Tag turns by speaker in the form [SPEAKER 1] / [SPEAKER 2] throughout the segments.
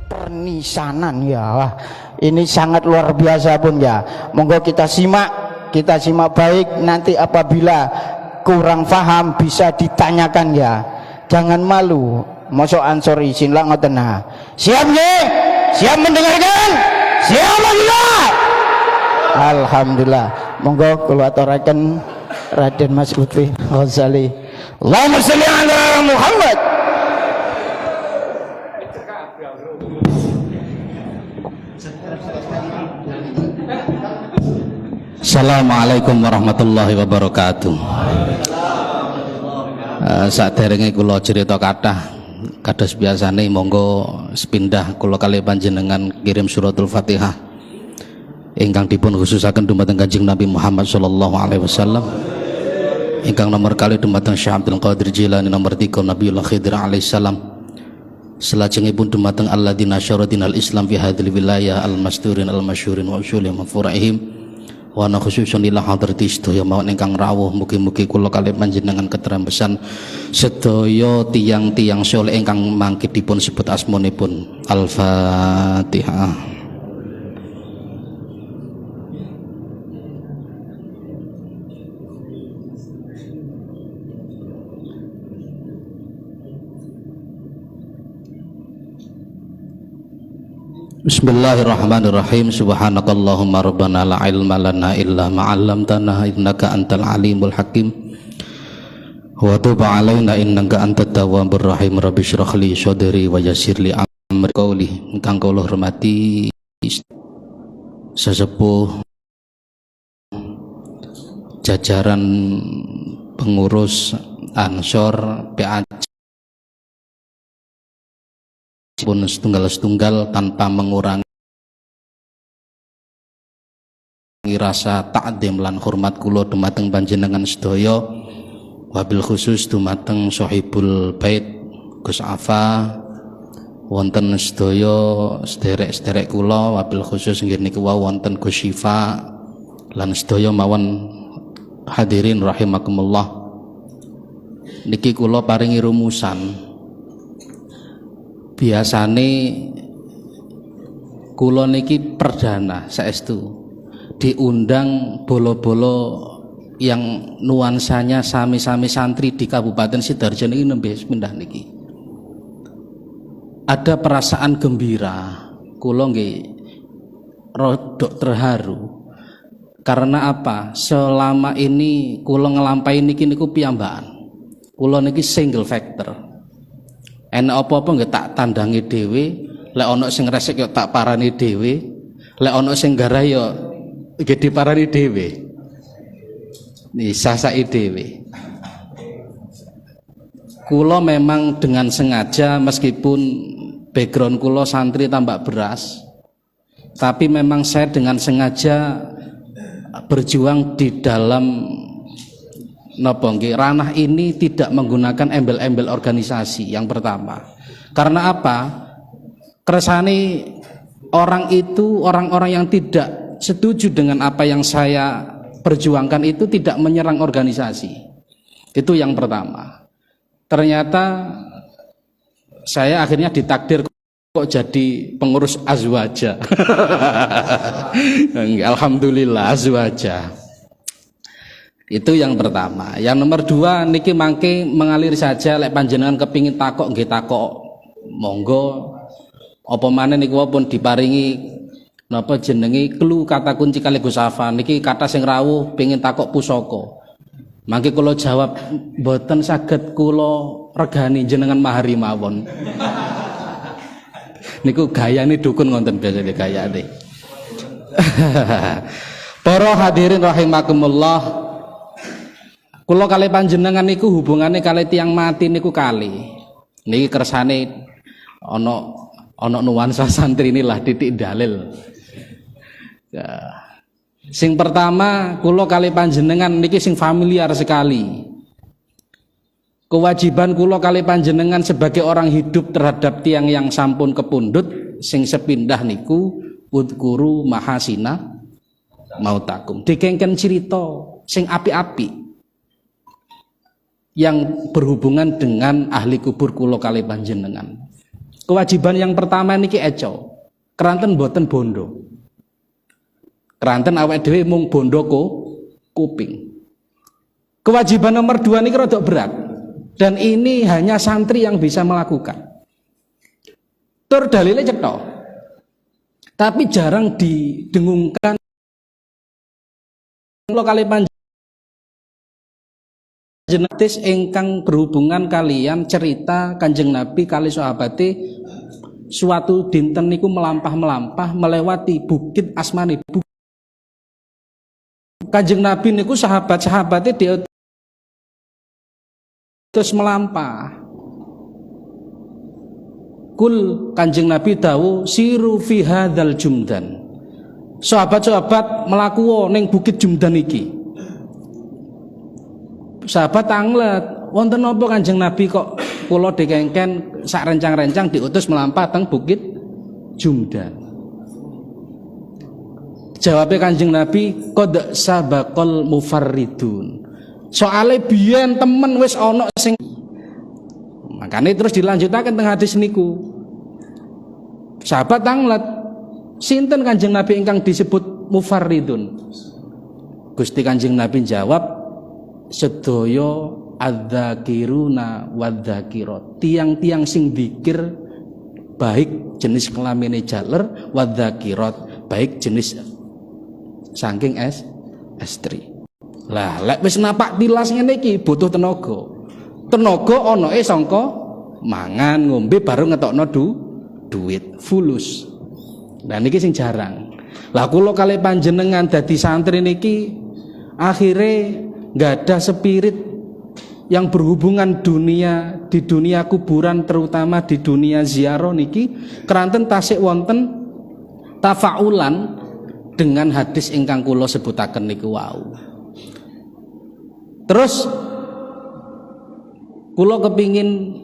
[SPEAKER 1] pernisanan ya. Wah, ini sangat luar biasa pun ya. Monggo kita simak baik, nanti apabila kurang paham bisa ditanyakan ya. Jangan malu. Mosok ansor izin lah ngoten. Siap nggih? Siap mendengarkan? Siap enggak? Alhamdulillah. Monggo kula aturaken Raden Mas Lutfi Ghazali. Allahumma sholli ala Muhammad.
[SPEAKER 2] Assalamualaikum warahmatullahi wabarakatuh. Saderenge kula cerita kathah kados biasane, monggo sepindah kula kalih panjenengan kirim suratul Fatihah ingkang dipun khususaken dumateng Kanjeng Nabi Muhammad sallallahu alaihi wasallam, ingkang nomor kali dumateng Syekh Abdul Qadir Jilani, nomor 3 Nabiullah Khidir alaihi salam, salajengipun dumateng alladzina syaratinal Islam fi hadhil wilayah al-masturin al-masyhurin wa usulih mafurahim wa ana khususun ila hadrati sedaya mawon ingkang rawuh. Mugi-mugi kula kalih panjenengan ketrembesan sedaya tiyang-tiyang saleh ingkang mangke dipun sebut asmanipun. Al-Fatihah. Bismillahirrahmanirrahim. Subhanakallahumma rabbana la ilma lana illa ma 'allamtana innaka antal alimul hakim wa tub 'alaina innaka antat tawwabur rahim. Rabbi shrah li sadri wa yassir li amri qouli. Ingkang kula hormati sesepuh jajaran pengurus Ansor PAC pun setunggal-setunggal tanpa mengurangi rasa ta'zim lan hormat kula dumateng panjenengan sedaya, wabil khusus dumateng Sohibul Bait Gus Afa, wonten sedaya sederek-sederek kula, wabil khusus nggih niku wonten Gus Syifa lan sedaya mawon hadirin rahimakumullah. Niki kula paringi rumusan. Biasane kula niki perdana saestu diundang bolo-bolo yang nuansanya sami-sami santri di Kabupaten Sidoarjo niki nembe pindah niki. Ada perasaan gembira, kula nggih rodok terharu. Karena apa? Selama ini kula ngelampahi niki niku piyambakan. Kula niki single factor. Enak apa-apa nggak tak tandangi dhewe, lek ana sing resik yo tak parani dhewe, lek ana sing garah yo nggih diparani dhewe. Nih sasaki dhewe. Kula memang dengan sengaja, meskipun background kula santri tambak beras, tapi memang saya dengan sengaja berjuang di dalam ranah ini tidak menggunakan embel-embel organisasi. Yang pertama, karena apa? Keresani orang itu, orang-orang yang tidak setuju dengan apa yang saya perjuangkan itu tidak menyerang organisasi. Itu yang pertama. Ternyata saya akhirnya ditakdir kok jadi pengurus azwaja. Alhamdulillah azwaja. Itu yang pertama. Yang nomor 2 niki mangke mengalir saja, lek panjenengan kepingin takok nggih takok, monggo. Apa maneh niku pun diparingi napa jenenge clue kata kunci kali Gus Afa niki kata sing rawuh pengin takok pusaka. Mangke kula jawab mboten saged kula regani jenengan mahari mawon. Niku gayane dukun ngoten biasane gayane. Para hadirin rahimakumullah, kula kalih panjenengan niku hubungane kalih tiyang mati niku kalih. Niki kersane ana nuansa santri inilah titik dalil. Ya. Sing pertama kula kalih panjenengan niki sing familiar sekali. Kewajiban kula kalih panjenengan sebagai orang hidup terhadap tiang yang sampun kepundhut sing sepindah niku udkuru mahasina mautakum. Dikengken cerita sing api-api yang berhubungan dengan ahli kubur kula kalih panjenengan. Kewajiban yang pertama niki eco. Keranten boten bondo. Keranten awake dhewe mung bondo kuping. Kewajiban nomor 2 niki rada berat. Dan ini hanya santri yang bisa melakukan. Tur dalile cetha. Tapi jarang didengungkan kali panjenengan ingkang berhubungan kalian cerita Kanjeng Nabi kali sahabate suatu dinten niku melampah-melampah melewati bukit asmane Kanjeng Nabi niku sahabat-sahabate diutus melampah. Kul Kanjeng Nabi dawuh siru fi hadzal jumdan. Sahabat-sahabat melaku ning bukit Jumdan iki. Sahabat anglet, wonten napa Kanjeng Nabi kok kula dikengken sak rencang-rencang diutus melampah teng bukit Jumdan. Jawabe Kanjeng Nabi qad sabaqal mufarridun. Soale biyen temen wis ana sing makane terus dilanjutaken teng hadis niku. Sahabat anglet, sinten Kanjeng Nabi ingkang disebut mufarridun? Gusti Kanjeng Nabi jawab, sedaya adzakiruna wadzakirat. Tiang-tiang sing zikir baik jenis kelamine jaler, wadzakirat baik jenis saking estri. Lah lek wis napak tilas ngene iki butuh tenaga. Tenaga anake sangka mangan ngombe baru ngetokno duit fulus. Nah niki sing jarang. Lah kula kali panjenengan dadi santri niki akhire nggak ada spirit yang berhubungan dunia di dunia kuburan, terutama di dunia ziarah niki keranten tasik wonten tafaulan dengan hadis ingkang kula sebutaken niku wau. Terus kula kepingin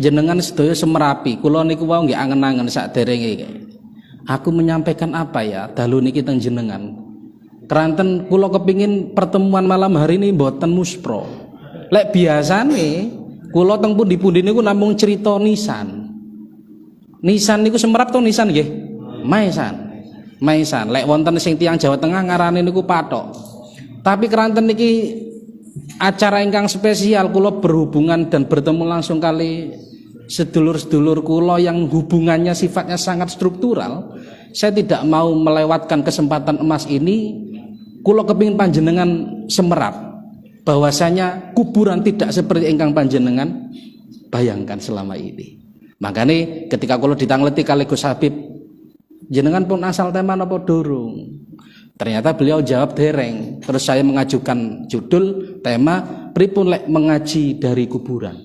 [SPEAKER 2] jenengan sedaya semerapi. Kula niku wau nggih angen-angen sakderenge. Aku menyampaikan apa ya dalu niki teng jenengan. Keranten kula kepingin pertemuan malam hari ini mboten muspro. Lek biasane kula teng pundi-pundi niku namung cerita nisan. Nisan niku semerap to nisan nggih. Maisan. Maisan. Lek wonten sing tiyang Jawa Tengah ngarane niku patok. Tapi keranten niki acara ingkang spesial kula berhubungan dan bertemu langsung kali sedulur-sedulur kula yang hubungannya sifatnya sangat struktural. Saya tidak mau melewatkan kesempatan emas ini. Kula kepingin panjenengan semerap bahwasanya kuburan tidak seperti ingkang panjenengan bayangkan selama ini. Makanya ketika kula ditangleti kali Gus Habib, jenengan pun asal tema napa durung? Ternyata beliau jawab dereng. Terus saya mengajukan judul tema pripun lek mengaji dari kuburan.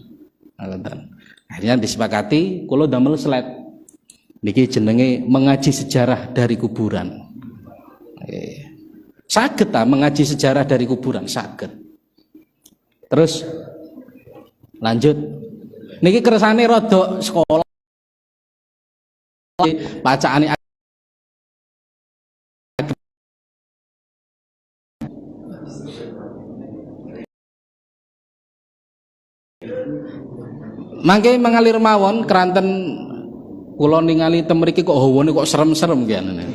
[SPEAKER 2] Akhirnya disepakati kula damel slide. Niki jenenge mengaji sejarah dari kuburan. Saged ta mengaji sejarah dari kuburan, saged. Terus lanjut. Niki kersane rada sekolah bacaane mangke mengalir mawon keranten kula ningali temriki kok hawane kok serem-serem kene.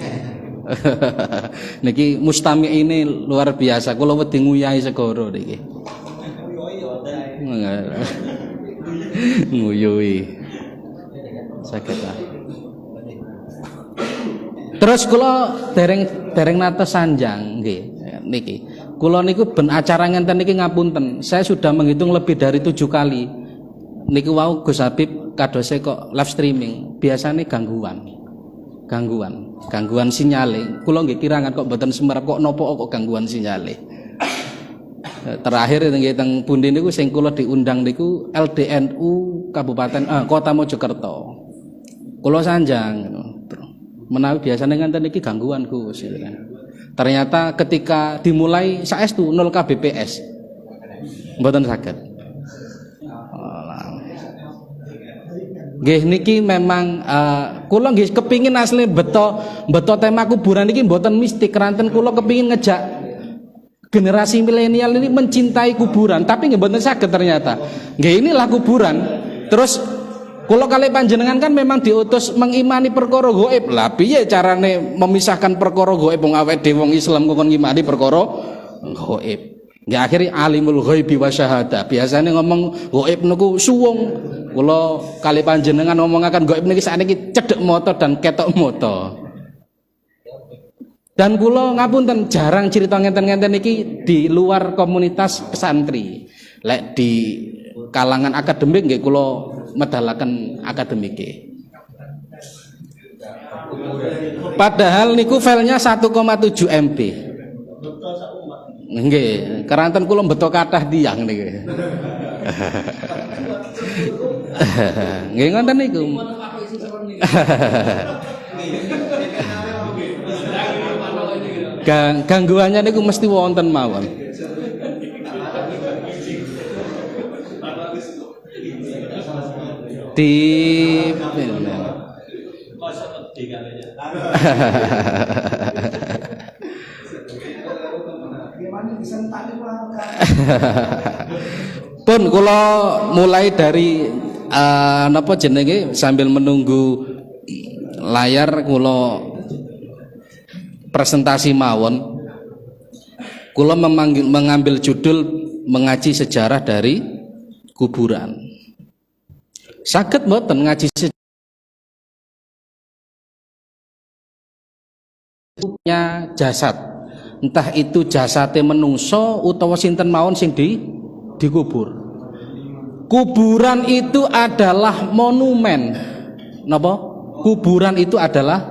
[SPEAKER 2] Niki mustami ini luar biasa. Kula wedi nguyahi segara niki. Nguyuhi. Saged ta. Terus kula dereng nate sanjang nggih niki. Kula niku ben acara ngenten niki ngapunten. Saya sudah menghitung lebih dari 7 kali. Niku wau Gus Habib kadose kok live streaming. Biasane gangguan sinyale. Kula nggih kirangan kok mboten semerap kok napa kok gangguan sinyale. Terakhir nggih teng pundi niku sing kula diundang niku LDNU Kabupaten Kota Mojokerto. Kula sanjang menawi biasane ngenten iki gangguan Gus. Ternyata ketika dimulai saestu 0 kbps. Mboten saged. Nggih niki memang kula nggih kepingin asli beto tema kuburan niki mboten mistik. Keranten kula kepingin ngejak generasi milenial ini mencintai kuburan, tapi nggih mboten saged ternyata. Nggih inilah kuburan. Terus Kula kali panjenengan kan memang diutus mengimani perkara gaib. Lah piye carane memisahkan perkara gaib wong awake dhewe wong Islam kok ngimani perkara gaib. Ya akhirnya alimul ghaibi wa syahadah. Biasane ngomong gaib niku suwung. Kula kali panjenengan ngomongaken gaib niki sakniki cedhek mata dan ketok mata. Dan kula ngapunten jarang cerita ngenten-ngenten iki di luar komunitas pesantri. Lek di kalangan akademik nggih kula medalaken akademike. Padahal niku filenya 1,7 MB. Nggih, keranten kula beto kathah tiyang niki. Nggih ngoten niku. Gangguannya niku mesti wonten mawon. Di pun kula mulai dari napa jenenge sambil menunggu layar kula presentasi mawon, kula mengambil judul mengaji sejarah dari kuburan. Saged mboten ngaji sejarahnya jasad, entah itu jasate menungso utawa sinten mawon sing dikubur. Kuburan itu adalah monumen. Napa? Kuburan itu adalah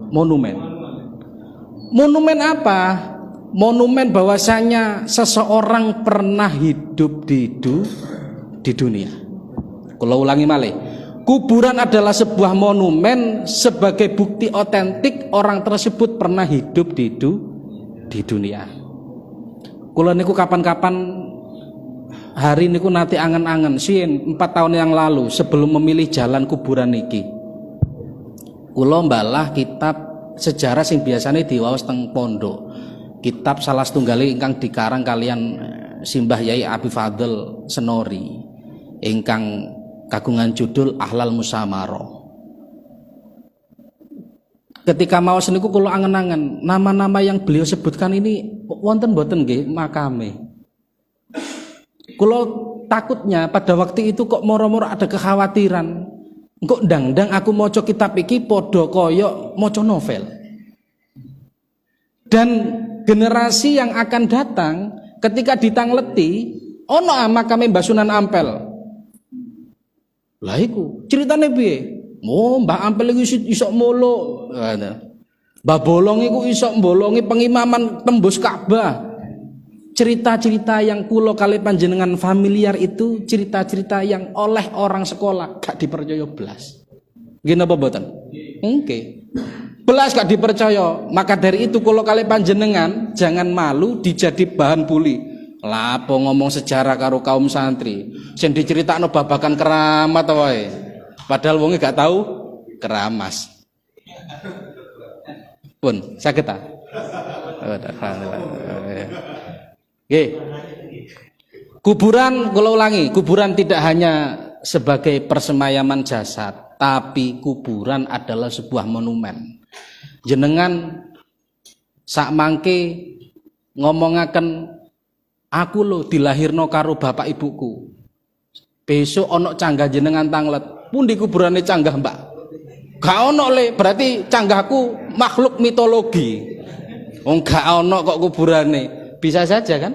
[SPEAKER 2] monumen. Monumen apa? Monumen bahwasanya seseorang pernah hidup di dunia. Kalau ulangi malih, kuburan adalah sebuah monumen sebagai bukti otentik orang tersebut pernah hidup di dunia. Kula niku kapan-kapan hari niku nanti angen-angen sien 4 tahun yang lalu sebelum memilih jalan kuburan niki. Kula mbalah kitab sejarah sing biasanya diwaos teng pondok. Kitab salah setunggali ingkang dikarang kalian Simbah Yai Abi Fadl Senori ingkang kagungan judul Ahlal Musamaro. Ketika maos niku kula angen-angen nama-nama yang beliau sebutkan ini wonten mboten nggih makame. Kula takutnya pada waktu itu kok moro-moro ada kekhawatiran. Engko ndang-ndang aku maca kitab iki padha kaya maca novel. Dan generasi yang akan datang ketika ditangleti ono makame Mbah Sunan Ampel. Lah iku ceritane piye? Oh, Mbah Ampel iku iso molo. Mbah Bolong iku iso mbolongi pengimaman tembus Ka'bah. Cerita-cerita yang kula kali panjenengan familiar itu cerita-cerita yang oleh orang sekolah gak dipercaya belas. Nggih napa mboten? Nggih. Belas gak dipercaya. Maka dari itu kula kali panjenengan jangan malu dijadi bahan bully. Lah apa ngomong sejarah karo kaum santri sing diceritakno babakan keramat wae. Padahal wonge gak tahu keramas. Pun saged ta? Nggih. Kuburan kula ulangi, kuburan tidak hanya sebagai persemayaman jasad, tapi kuburan adalah sebuah monumen. Jenengan sak mangke ngomongaken aku lho dilahirno karo bapak ibuku. Besok ono canggah jenengan tanglet. Pundi kuburane canggah, Mbak? Gak ono le, berarti canggahku makhluk mitologi. Wong gak ono kok kuburane. Bisa saja kan?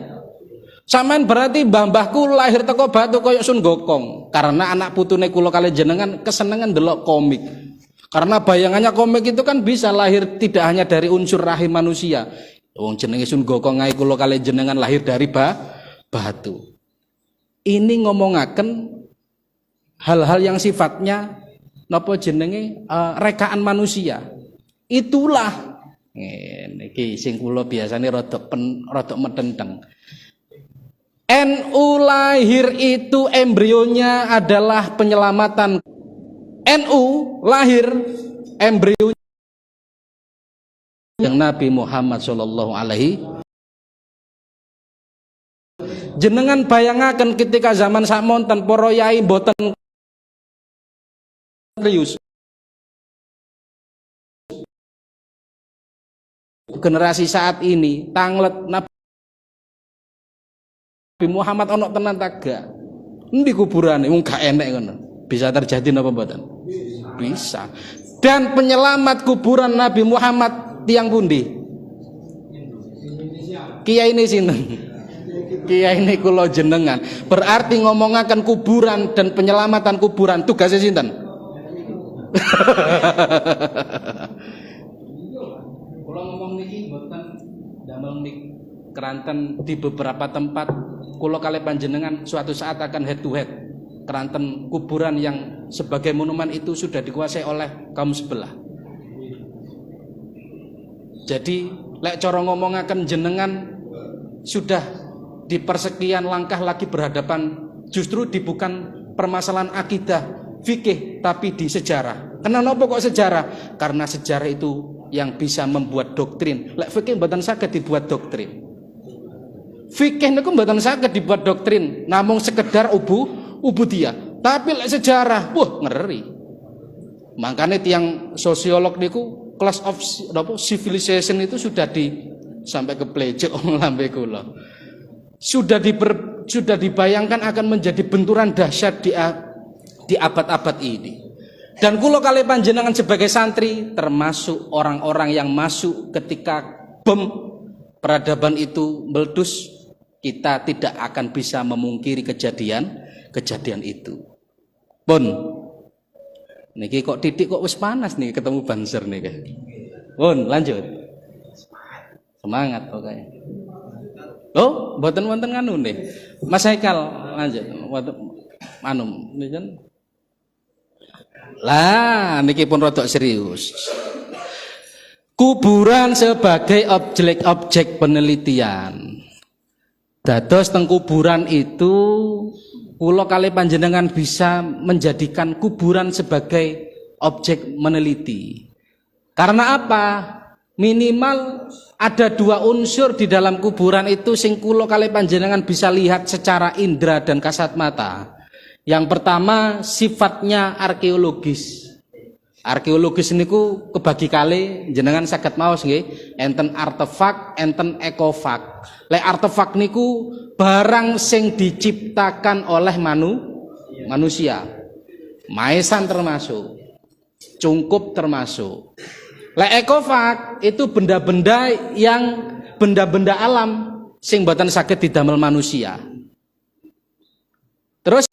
[SPEAKER 2] Sampean berarti mbah-mbahku lahir teko batu koyo Sun Gokong. Karena anak putune kula kali jenengan kesenengan delok komik. Karena bayangannya komik itu kan bisa lahir tidak hanya dari unsur rahim manusia. Wong jenenge Sun Gokong ae kula kali jenengan lahir dari batu. Ini ngomongaken hal-hal yang sifatnya napa jenenge rekaan manusia. Itulah niki sing kula biasane rada medenteng. NU lahir itu embrionya adalah penyelamatan. NU lahir embrionya yang Nabi Muhammad sallallahu alaihi. Jenengan bayangaken ketika zaman sakmonten para yai boten serius. Generasi saat ini tanglet Nabi Muhammad ono tenan taga. Endi kuburane wong gak enek ngono. Bisa terjadi napa mboten? Bisa. Dan penyelamat kuburan Nabi Muhammad tiang pundi? Kiai ini sinten? Kiai ini kula jenengan. Berarti ngomongaken kuburan dan penyelamatan kuburan tugasnya sinten? Kula ngomong niki mboten damel mik keranten di beberapa tempat kula kali panjenengan suatu saat akan head to head. Keranten kuburan yang sebagai monumen itu sudah dikuasai oleh kaum sebelah. Jadi lek cara ngomongaken jenengan sudah di persekian langkah lagi berhadapan justru di bukan permasalahan akidah fikih tapi di sejarah. Kenapa kok sejarah? Karena sejarah itu yang bisa membuat doktrin. Lek fikih mboten saged dibuat doktrin. Fikih niku mboten saged dibuat doktrin, namung sekedar ubudiyah. Tapi lek sejarah, wah ngeri. Makanya tiang sosiolog niku class of civilization itu sudah sampai ke plecok lambe kula. Sudah dibayangkan akan menjadi benturan dahsyat di abad-abad ini. Dan kula kali panjenengan sebagai santri termasuk orang-orang yang masuk ketika bom peradaban itu meletus, kita tidak akan bisa memungkiri kejadian itu. Pun niki kok titik kok wis panas nih ketemu banser nih. Pun lanjut. Semangat pokoknya. Oh, mboten wonten nganu nih. Mas Haikal lanjut. Anu niken. Lah niki pun rodok serius. Kuburan sebagai objek penelitian. Dados teng kuburan itu kula kali panjenengan bisa menjadikan kuburan sebagai objek meneliti. Karena apa? Minimal ada dua unsur di dalam kuburan itu sing kula kali panjenengan bisa lihat secara indera dan kasat mata. Yang pertama sifatnya arkeologis. Arkeologis niku kebagi kali jenengan saged maos nggih, enten artefak, enten ekofak. Lek artefak niku barang sing diciptakan oleh manusia. Maesan termasuk, cungkup termasuk. Lek ekofak itu benda-benda alam sing mboten saged didamel manusia. Terus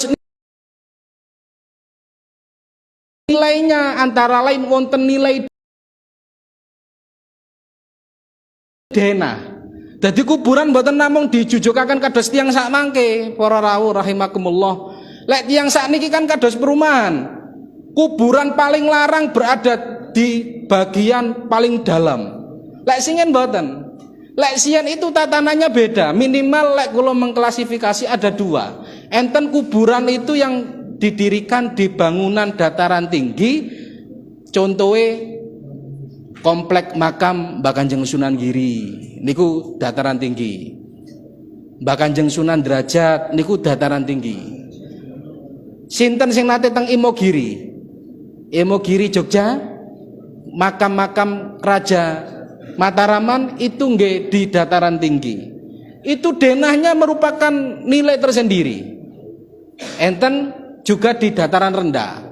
[SPEAKER 2] nilainya antara lain wonten nilai denah. Jadi kuburan mboten namung dijujukaken kados tiyang sak mangke para rawuh rahimakumullah. Lek tiyang sak niki kan kados perumahan. Kuburan paling larang berada di bagian paling dalam. Lek singen mboten. Lek sian itu tatanannya beda. Minimal lek kula mengklasifikasi ada dua. Enten kuburan itu yang didirikan di bangunan dataran tinggi, contohnya komplek makam Mbah Kanjeng Sunan Giri niku dataran tinggi, Mbah Kanjeng Sunan Derajat niku dataran tinggi. Sinten sing nate teng Imogiri Jogja, makam-makam Raja Mataraman itu nggih di dataran tinggi. Itu denahnya merupakan nilai tersendiri. Enten juga di dataran rendah.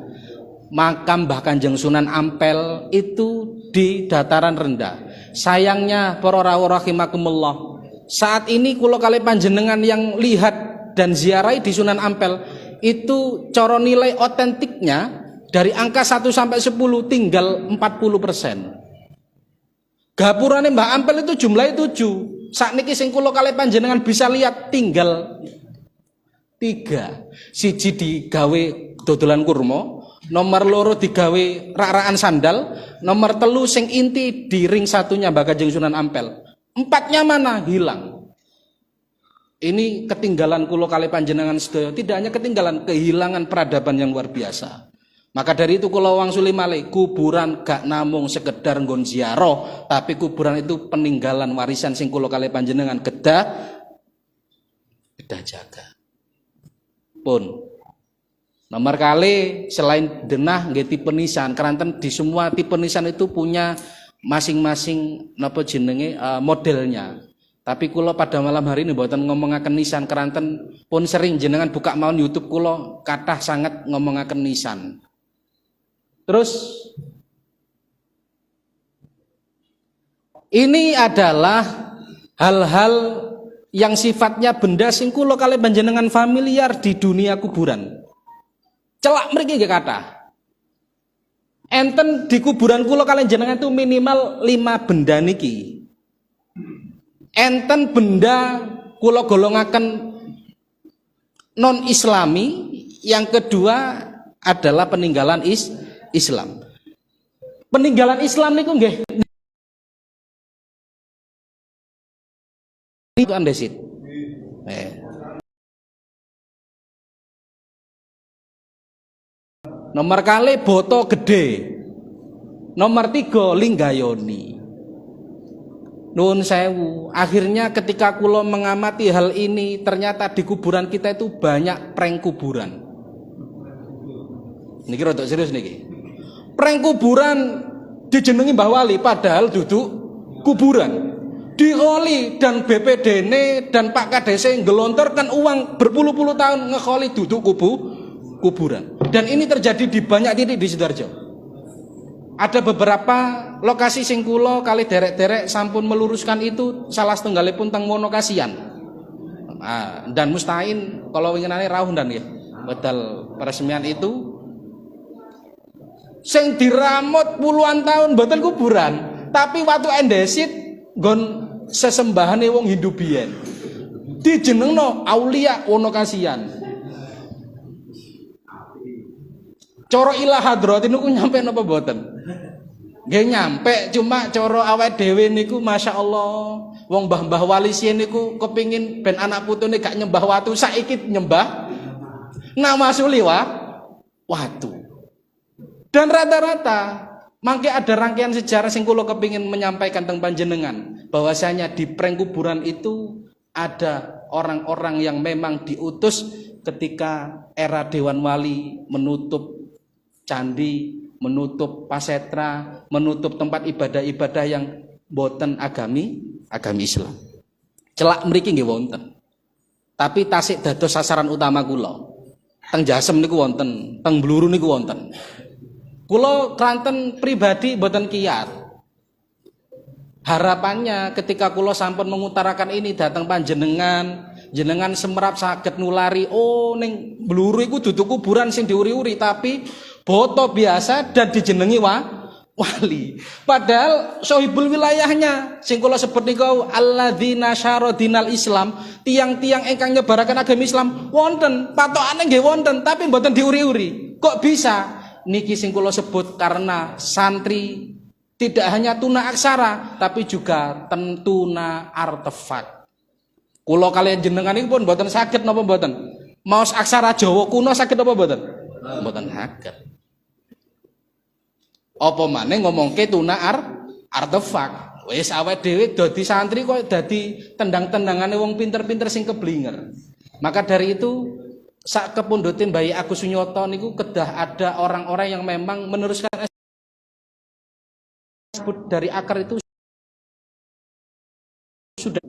[SPEAKER 2] Makam Mbah Kanjeng Sunan Ampel itu di dataran rendah. Sayangnya para rawuh rahimakumullah, saat ini kula kali panjenengan yang lihat dan ziarahi di Sunan Ampel itu cara nilai otentiknya dari angka 1 sampai 10 tinggal 40%. Gapurane Mbah Ampel itu jumlahnya 7. Sakniki sing kula kali panjenengan bisa lihat tinggal 3. Siji digawe dodolan kurma, nomor loro digawe rak-rakan sandal, nomor telu sing inti di ring satunya Mbah Kanjeng Sunan Ampel. 4-nya mana? Hilang. Ini ketinggalan kula kali panjenengan sedaya, tidak hanya ketinggalan, kehilangan peradaban yang luar biasa. Maka dari itu kula wangsuli malih, kuburan gak namung sekedar nggon ziarah, tapi kuburan itu peninggalan warisan sing kula kali panjenengan kedah jaga. Pun Nomor kali selain denah nggih tipe nisan, keranten di semua tipe nisan itu punya masing-masing napa jenenge modelnya. Tapi kula pada malam hari ini mboten ngomongaken nisan, keranten pun sering jenengan buka mawon YouTube kula kathah sangat ngomongaken nisan. Terus ini adalah hal-hal yang sifatnya benda sing kula kalih panjenengan familiar di dunia kuburan. Celak mriki nggih kathah. Enten di kuburan kula kalih jenengan itu minimal 5 benda niki. Enten benda kula golongaken non islami, yang kedua adalah peninggalan Islam. Peninggalan Islam niku nggih itu andesit. Nomor kali boto gede. Nomor 3 linggayoni. Nuwun sewu. Akhirnya ketika kula mengamati hal ini, ternyata di kuburan kita itu banyak prank kuburan. Niki rada serius niki. Prank kuburan dijenengi Mbah Wali padahal duduk kuburan. Dikholi dan BPD-ne dan Pak KDC ngelontorkan uang berpuluh-puluh tahun ngekholi duduk kuburan. Dan ini terjadi di banyak titik di Sidoarjo. Ada beberapa lokasi sing kula kali derek-derek sampun meluruskan itu, salah setunggalipun teng Monokasian. Dan Mustain kalau winginane rawuh dan nggih. Wedal peresmian itu sing diramut puluhan tahun mboten kuburan, tapi waktu endesit nggon sesembahane wong Hindu biyen. Dijenengno Aulia Wonokasian. Coro ilah hadrotin niku nyampe napa mboten? Nggih nyampe, cuma coro awake dhewe niku masyaallah wong mbah-mbah wali sien niku kepingin ben anak putune gak nyembah watu, saiki nyembah nama suliwa watu. Dan rata-rata mangke ada rangkaian sejarah sing kula kepingin menyampaikan teng panjenengan bahwasanya di prank kuburan itu ada orang-orang yang memang diutus ketika era Dewan Wali menutup candi, menutup pasetra, menutup tempat ibadah-ibadah yang boten agami Islam. Celak mriki nggih wonten. Tapi tasik dados sasaran utama kula. Teng Jasem niku wonten, teng Bluru niku wonten. Kula kranten pribadi boten kiyat. Harapannya ketika kula sampun mengutarakan ini datang panjenengan, jenengan semerap saged nulari, oh ning Bluru iku dudu kuburan sing diuri-uri tapi boto biasa dan dijenengi wali. Padahal sohibul wilayahnya sing kula sebut niku alladzina syaradinal Islam, tiang-tiang ingkang nyebaraken agama Islam wonten, patokane nggih wonten tapi mboten diuri-uri. Kok bisa? Niki sing kula sebut karena santri tidak hanya tuna aksara tapi juga tuna artefak. Kula kalian jenengan iki pun mboten saged napa mboten? Maos aksara Jawa kuno saged apa mboten? Mboten saged. Apa maneh ngomongke tuna artefak. Wis awake dhewe dadi santri kok dadi tendang-tendangane wong pinter-pinter sing keblinger. Maka dari itu sak kepundhute Mbah Agus Sunyoto niku kedah ada orang-orang yang memang meneruskan dari akar itu sudah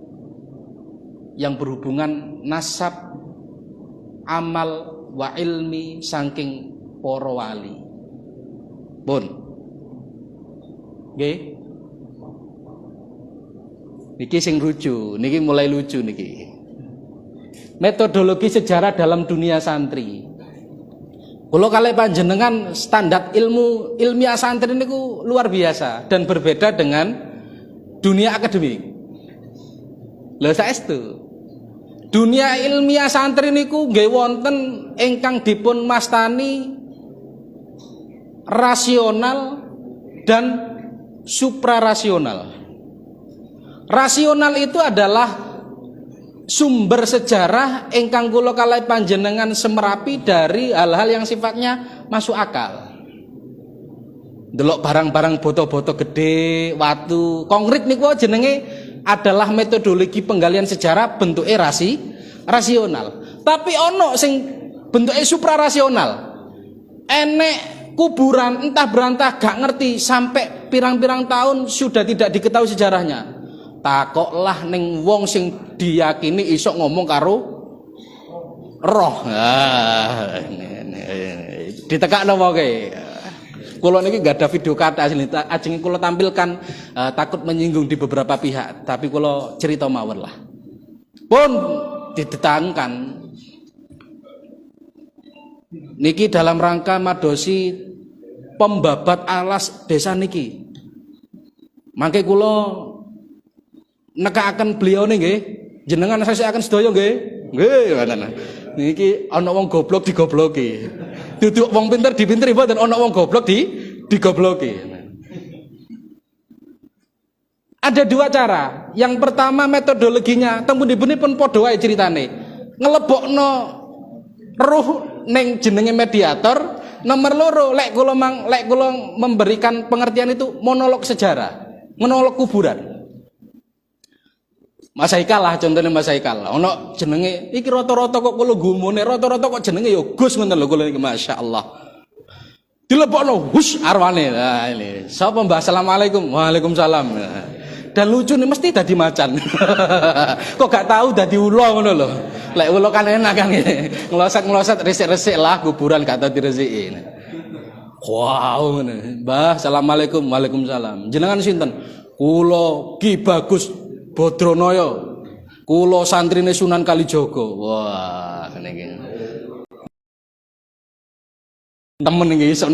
[SPEAKER 2] yang berhubungan nasab, amal, wa ilmi saking para wali. Pun nggih. Niki sing lucu, niki mulai lucu niki. Metodologi sejarah dalam dunia santri. Kalau kalih panjenengan standar ilmiah santri niku luar biasa dan berbeda dengan dunia akademik. Lha saestu. Dunia ilmiah santri niku nggih wonten ingkang dipun mastani rasional dan suprarasional. Rasional itu adalah sumber sejarah ingkang kula kalih panjenengan semerapi dari hal-hal yang sifatnya masuk akal. Delok barang-barang boto-boto gede, watu, konkret niku jenenge adalah metodologi penggalian sejarah bentuke rasional. Tapi ono sing bentuke suprarasional. enek kuburan entah berantah gak ngerti sampai pirang-pirang tahun sudah tidak diketahui sejarahnya. Takoklah ning wong sing diyakini isok ngomong karo roh. Ditekakno wae. Kula niki gak ada video kata asli, ajeng kula tampilkan takut menyinggung di beberapa pihak, tapi kula cerita mawon lah. Pun ditetangkan niki dalam rangka madosi pembabat alas desa niki. Mangke kula nekakaken beliau nggih, jenengan saseaken sedaya nggih. Nggih, ngoten. Niki ana wong goblok digobloki. Duduk wong pinter dipinteri mboten, ana wong goblok digobloki. Ada dua cara. Yang pertama metodologinya, temen-temen padha wae critane. Ngelebokno ruh ning jenenge mediator. Nomor loro, lek kula memberikan pengertian itu monolog sejarah, monolog kuburan. Mas Haikal lah contohnya Mas Haikal. Ono jenenge iki rata-rata kok kula gumune rata-rata kok jenenge ya Gus ngoten lho kula iki masyaallah. Dilebokno hus arwane. Nah ini. Sapa Mbah? Assalamualaikum. Waalaikumsalam. Dan lucu nih mesti dadi macan. Kok gak tahu dadi ula ngono lho. Lek ula kan enak kan ngene. Ngeloset-ngeloset resik-resik lah kuburan gak tau diresiki. Wow ngene. Mbah, assalamualaikum. Waalaikumsalam. Jenengan sinten? Kula Ki Bagus Bodronoyo, kulo santrine Sunan Kalijaga. Wah, ngene iki. Temen iki iso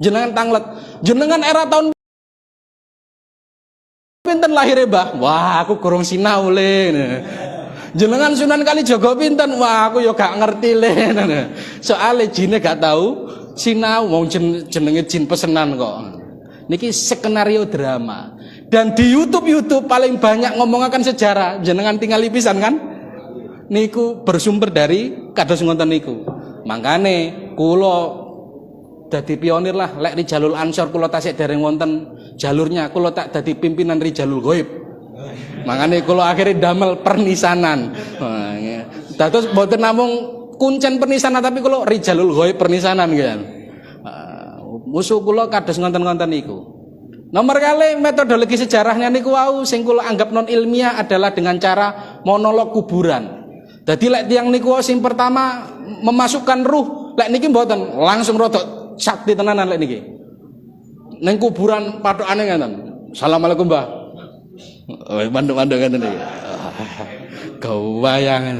[SPEAKER 2] jenengan tanglet. Jenengan era tahun pinten lahir Mbah? Wah, aku kurang sinau le. Jenengan Sunan Kalijaga pinten? Wah, aku yo gak ngerti le. Soale jine gak tahu sinau wong jenenge jin pesenan kok. Niki skenario drama. Dan di YouTube paling banyak ngomongaken sejarah. Jenengan tinggal pisan kan? Niku bersumber dari kados ngoten niku. Mangkane kula dadi pionir lah. Lek Rijalul Ansor kula tasik dereng wonten jalurnya, kula tak dadi pimpinan Rijalul Ghaib. Mangkane kula akhirnya damel pernisanan. Dados mboten namung kuncen pernisanan tapi kula Rijalul Ghaib pernisanan kan. Musuh kula kados ngonten-ngonten niku. Nomor kali metodologi sejarahnya niku wau sing kula anggap non ilmiah adalah dengan cara monolog kuburan. Jadi lek tiyang niku sing pertama memasukkan ruh, lek niki mboten langsung rodok sakti tenanan lek niki. Ning kuburan pathokane ngeten. Assalamualaikum, Mbah. Oh, manduk-manduk ngeten iki. Kewayangan.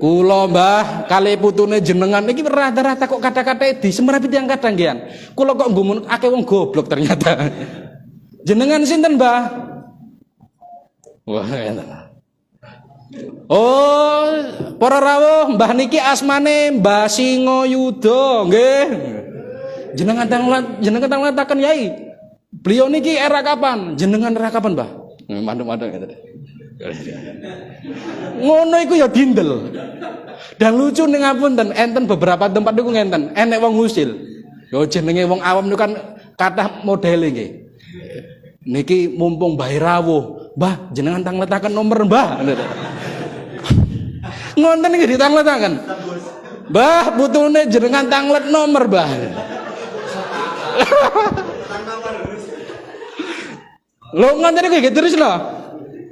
[SPEAKER 2] Kula Mbah kali putune jenengan iki rata-rata kok kata-kata di semerapi tiyang kadang nggih. Kula kok nggumun akeh wong goblok ternyata. Jenengan sinten Mbah? Wah enak. Oh, para rawuh Mbah niki asmane Mbah Singoyuda nggih. Jenengan tangletaken Yai. Beliau niki era kapan? Jenengan era kapan Mbah? Manduk-manduk ngeten. Ngono iku ya dindel. Dan lucu ning ngapunten, enten beberapa tempat niku ngenten, enek wong ngusil. Yo jenenge wong awam niku kan kathah modele nggih. Niki mumpung Mbah rawuh, Mbah jenengan tangletaken nomor Mbah. Ngonten iki ditangletaken. Mbah putune jenengan tanglet nomor Mbah. Lho ngonten iki terus lho.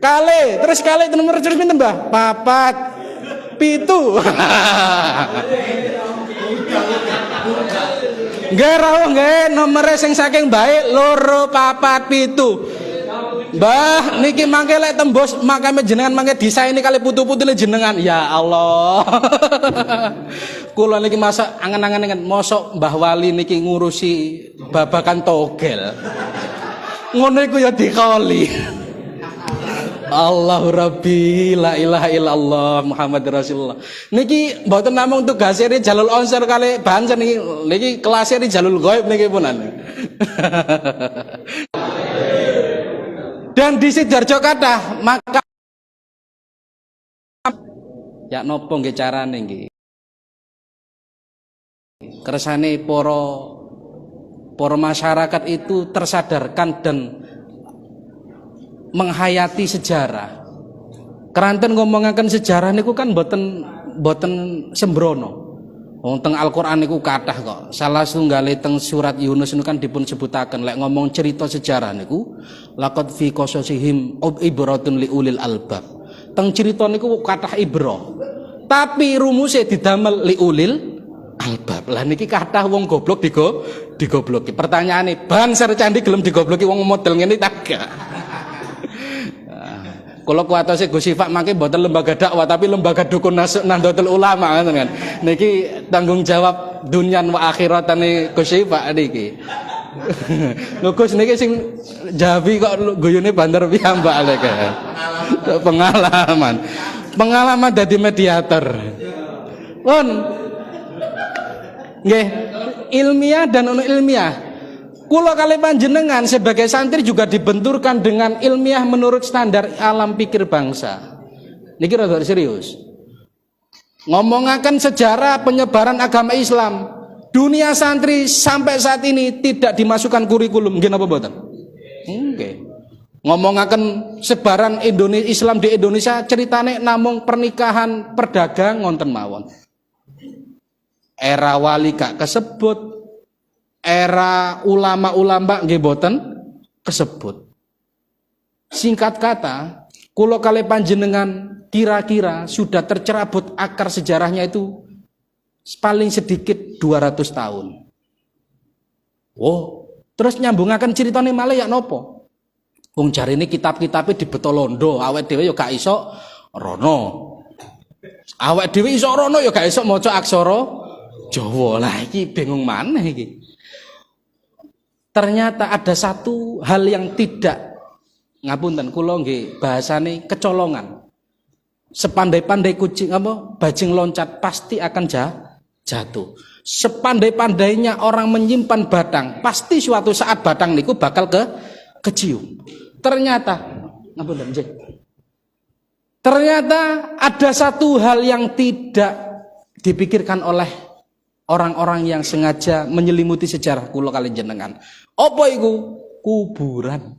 [SPEAKER 2] Terus kali nomor terus pinten Mbah? 4 7. Nggih rawuh nggih nomere sing saking baik 2 4 7. Mbah niki mangke lek tembus makame jenengan mangke disaini kali putu-putune jenengan. Ya Allah. Kula niki masa angen-angen mosok Mbah Wali niki ngurusi babakan togel. Ngono iku ya dikoli. Allahu Rabbi la ilaha illallah Muhammad Rasulullah. Niki mboten namung tugas Rijalul Ansor kali Banser niki kelas Rijalul Ghaib niki punan. Dan di Sidoarjo kathah maka ya nopo nggih carane nggih. Kersane para masyarakat itu tersadarkan dan menghayati sejarah. Keranten ngomongaken sejarah niku kan boten sembrono. Wong teng Al-Qur'an niku kathah kok. Salah setunggal teng surat Yunus niku kan dipun sebutaken lek ngomong cerita sejarah niku laqad fi qasasihim ibratun liulil albab. Teng cerita niku kathah ibrah. Tapi rumusnya didamel liulil albab. Lah niki kathah wong goblok digobloki. Pertanyaane, ban ser candi gelem digobloki wong model ngene tak gak? Kalau kuatose Gus Sifat mangke mboten lembaga dakwah tapi lembaga dukun Nahdlatul Ulama ngoten kan. Niki tanggung jawab dunyan wa akhiratane Gus Sifat niki. Lho Gus niki sing jawi kok guyune banter piyambak lek. Pengalaman. Pengalaman dadi mediator. Pun nggih, ilmiah dan non ilmiah. Kula kali panjenengan sebagai santri juga dibenturkan dengan ilmiah menurut standar alam pikir bangsa. Niki rada serius. Ngomongaken sejarah penyebaran agama Islam, dunia santri sampai saat ini tidak dimasukkan kurikulum. Nggih napa mboten? Nggih. Ngomongaken sebaran Indonesia Islam di Indonesia ceritane namung pernikahan perdagang ngonten mawon. Era wali gak kesebut. Era ulama-ulama nggih boten kesebut. Singkat kata, kula kali panjenengan kira-kira sudah tercerabut akar sejarahnya itu paling sedikit 200 tahun. Oh, terus nyambungaken ceritane malih ya napa? Wong jarine kitab-kitabe dibetolondo, awake dhewe ya gak iso rono. Awake dhewe iso rono ya gak iso maca aksara Jawa. Lah iki bingung maneh iki. Ternyata ada satu hal yang tidak, ngapunten kula nggih bahasane kecolongan. Sepandai-pandai kucing bajing loncat pasti akan jatuh. Sepandai-pandainya orang menyimpan batang, pasti suatu saat batang niku bakal kecium. Ternyata ngapunten nggih. Ternyata ada satu hal yang tidak dipikirkan oleh orang-orang yang sengaja menyelimuti sejarah kula kali jenengan. Apa iku? Kuburan.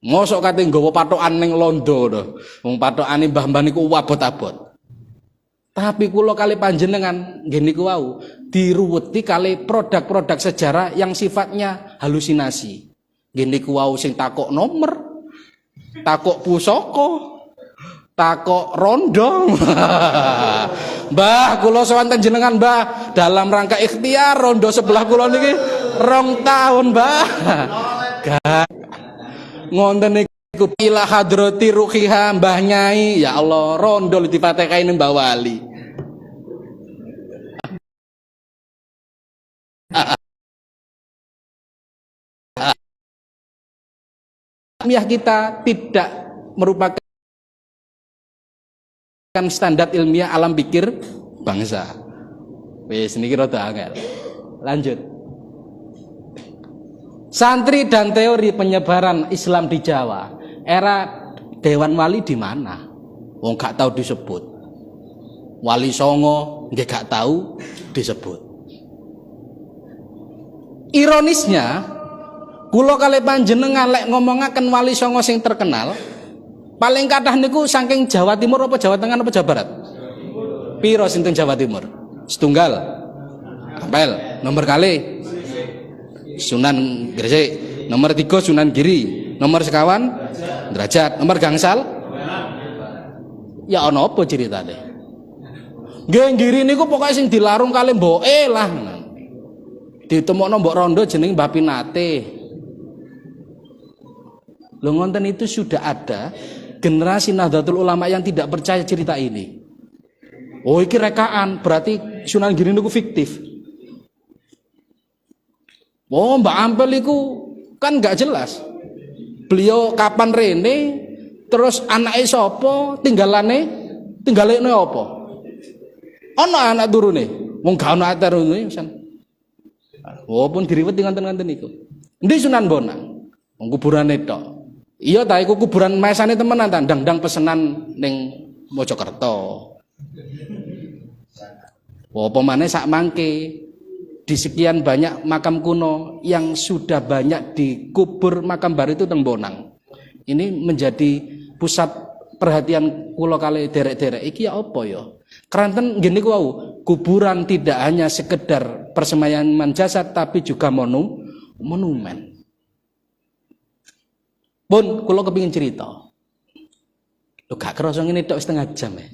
[SPEAKER 2] Mosok kate nggawa patokan ning londo to. Wong patokane mbah-mbah niku abot-abot. Tapi kula kali panjenengan nggih niku wau diruweti kali produk-produk sejarah yang sifatnya halusinasi. Nggih niku wau sing takok nomor, takok pusaka, takok rondong. Mbah kula sowanten jenengan Mbah dalam rangka ikhtiar rondo sebelah kula niki 2 tahun Mbah. Ngonten niku ila hadrati ruhiha Mbah Nyai, ya Allah rondo dipatekai ning Mbah Wali. Ilmiah kita tidak merupakan standar ilmiah alam pikir bangsa. Wis niki rada angel. Lanjut. Santri dan teori penyebaran Islam di Jawa. Era Dewan Wali di mana? Wong gak tahu disebut. Wali Songo nggih gak tahu disebut. Ironisnya, kula kali panjenengan lek ngomongaken Wali Songo sing terkenal, paling kathah niku saking Jawa Timur apa Jawa Tengah apa Jawa Barat? Piro sinten Jawa Timur? Setunggal. Apel. Nomor kali Sunan Gresik. Nomor 3 Sunan Giri. Nomor sekawan Derajat. Nomor gangsal ya ana apa ceritane? Nggih Giri niku pokoke sing dilarung kali mboke lah. Ditemokno mbok rondo jeneng Mbah Pinate. Lho ngonten itu sudah ada generasi Nahdlatul Ulama yang tidak percaya cerita ini. Oh iki rekaan, berarti Sunan Giri niku fiktif. Oh Mbak Ampel iku kan nggak jelas. Beliau kapan rene, terus anake sapa, tinggalane apa? Ana anak turune, wong gak ana anak turune pisan. Oh pun diriwet nganten-nganten niku. Endi Sunan Bonang? Wong kuburane tok. Iya ta iku kuburan maesane temenan ta, ndang-ndang pesenan ning Mojokerto. Apa maneh sak mangke di sekian banyak makam kuno yang sudah banyak dikubur makam baru itu teng Bonang. Ini menjadi pusat
[SPEAKER 3] perhatian kula kali derek-derek iki ya apa ya? Keranten ngene ku wau, kuburan tidak hanya sekedar persemayaman jasad tapi juga monumen. Pun kula kepingin cerita. Lho gak kerasa ngene tok setengah jam ya.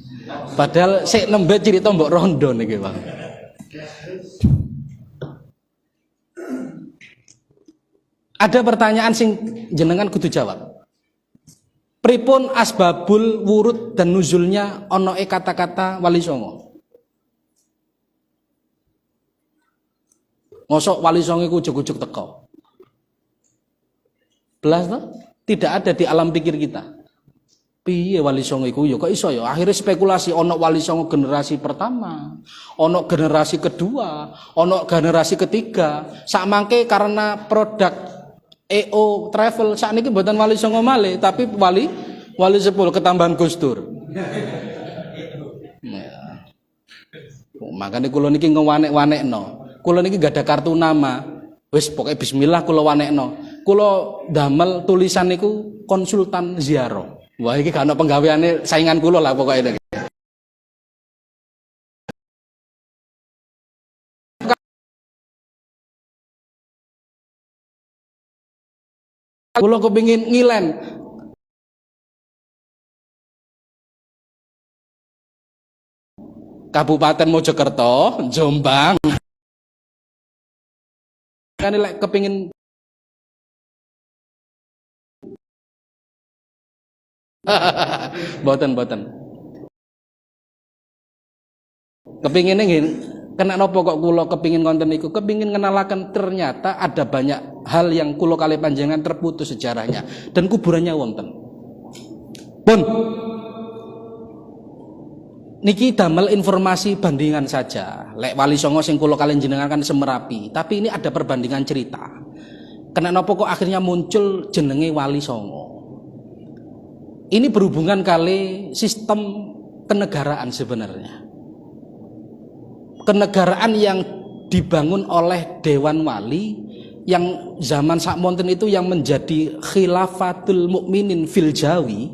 [SPEAKER 3] Padahal sik nembe cerita mbok rondo niki, Bang. Ada pertanyaan sing jenengan kudu jawab. Pripun asbabul wurud dan nuzulnya ono kata-kata Wali Songo? Mosok Wali Songo iku ujug-ujug teko. Belas toh? Tidak ada di alam pikir kita. Piye Wali Songo iku ya kok iso ya? Akhirnya spekulasi ono Wali Songo generasi pertama, ono generasi kedua, ono generasi ketiga. Sak mangke karena produk EO Travel sakniki mboten Wali Songo malih tapi Wali 10 ketambahan Gus Dur. Ya. Makanya kula niki ngewanek-wanekno. Kula niki gak ada kartu nama. Wis pokoke bismillah kula wanekno. Kula damel tulisan niku konsultan ziarah. Wah iki gak ono penggaweane saingan kula lah pokoke. Kula kepingin ngilen. Kabupaten Mojokerto, Jombang. Kan lek kepingin boten. Kepingin ngene, kena nopo kok kula kepingin konten iku, kepingin ngenalaken ternyata ada banyak hal yang kula kali panjenengan terputus sejarahnya dan kuburannya wonten. Pun niki damel informasi bandingan saja. Lek Wali Songo sing kula kali jenengan kan Semerapi, tapi ini ada perbandingan cerita. Kena nopo kok akhirnya muncul jenenge Wali Songo. Ini berhubungan kali sistem kenegaraan sebenarnya. Kenegaraan yang dibangun oleh Dewan Wali yang zaman sakmonten itu yang menjadi khilafatul mukminin fil Jawi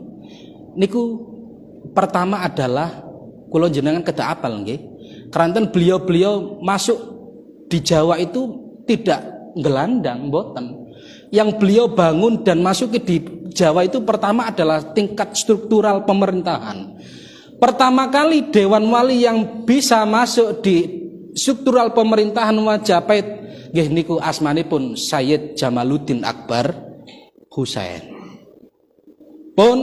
[SPEAKER 3] niku pertama adalah kula jenengan kedah apal nggih. Keranten beliau-beliau masuk di Jawa itu tidak gelandang mboten. Yang beliau bangun dan masuk di Jawa itu pertama adalah tingkat struktural pemerintahan. Pertama kali Dewan Wali yang bisa masuk di struktural pemerintahan Majapahit nggih niku asmanipun Sayyid Jamaluddin Akbar Husain. Pun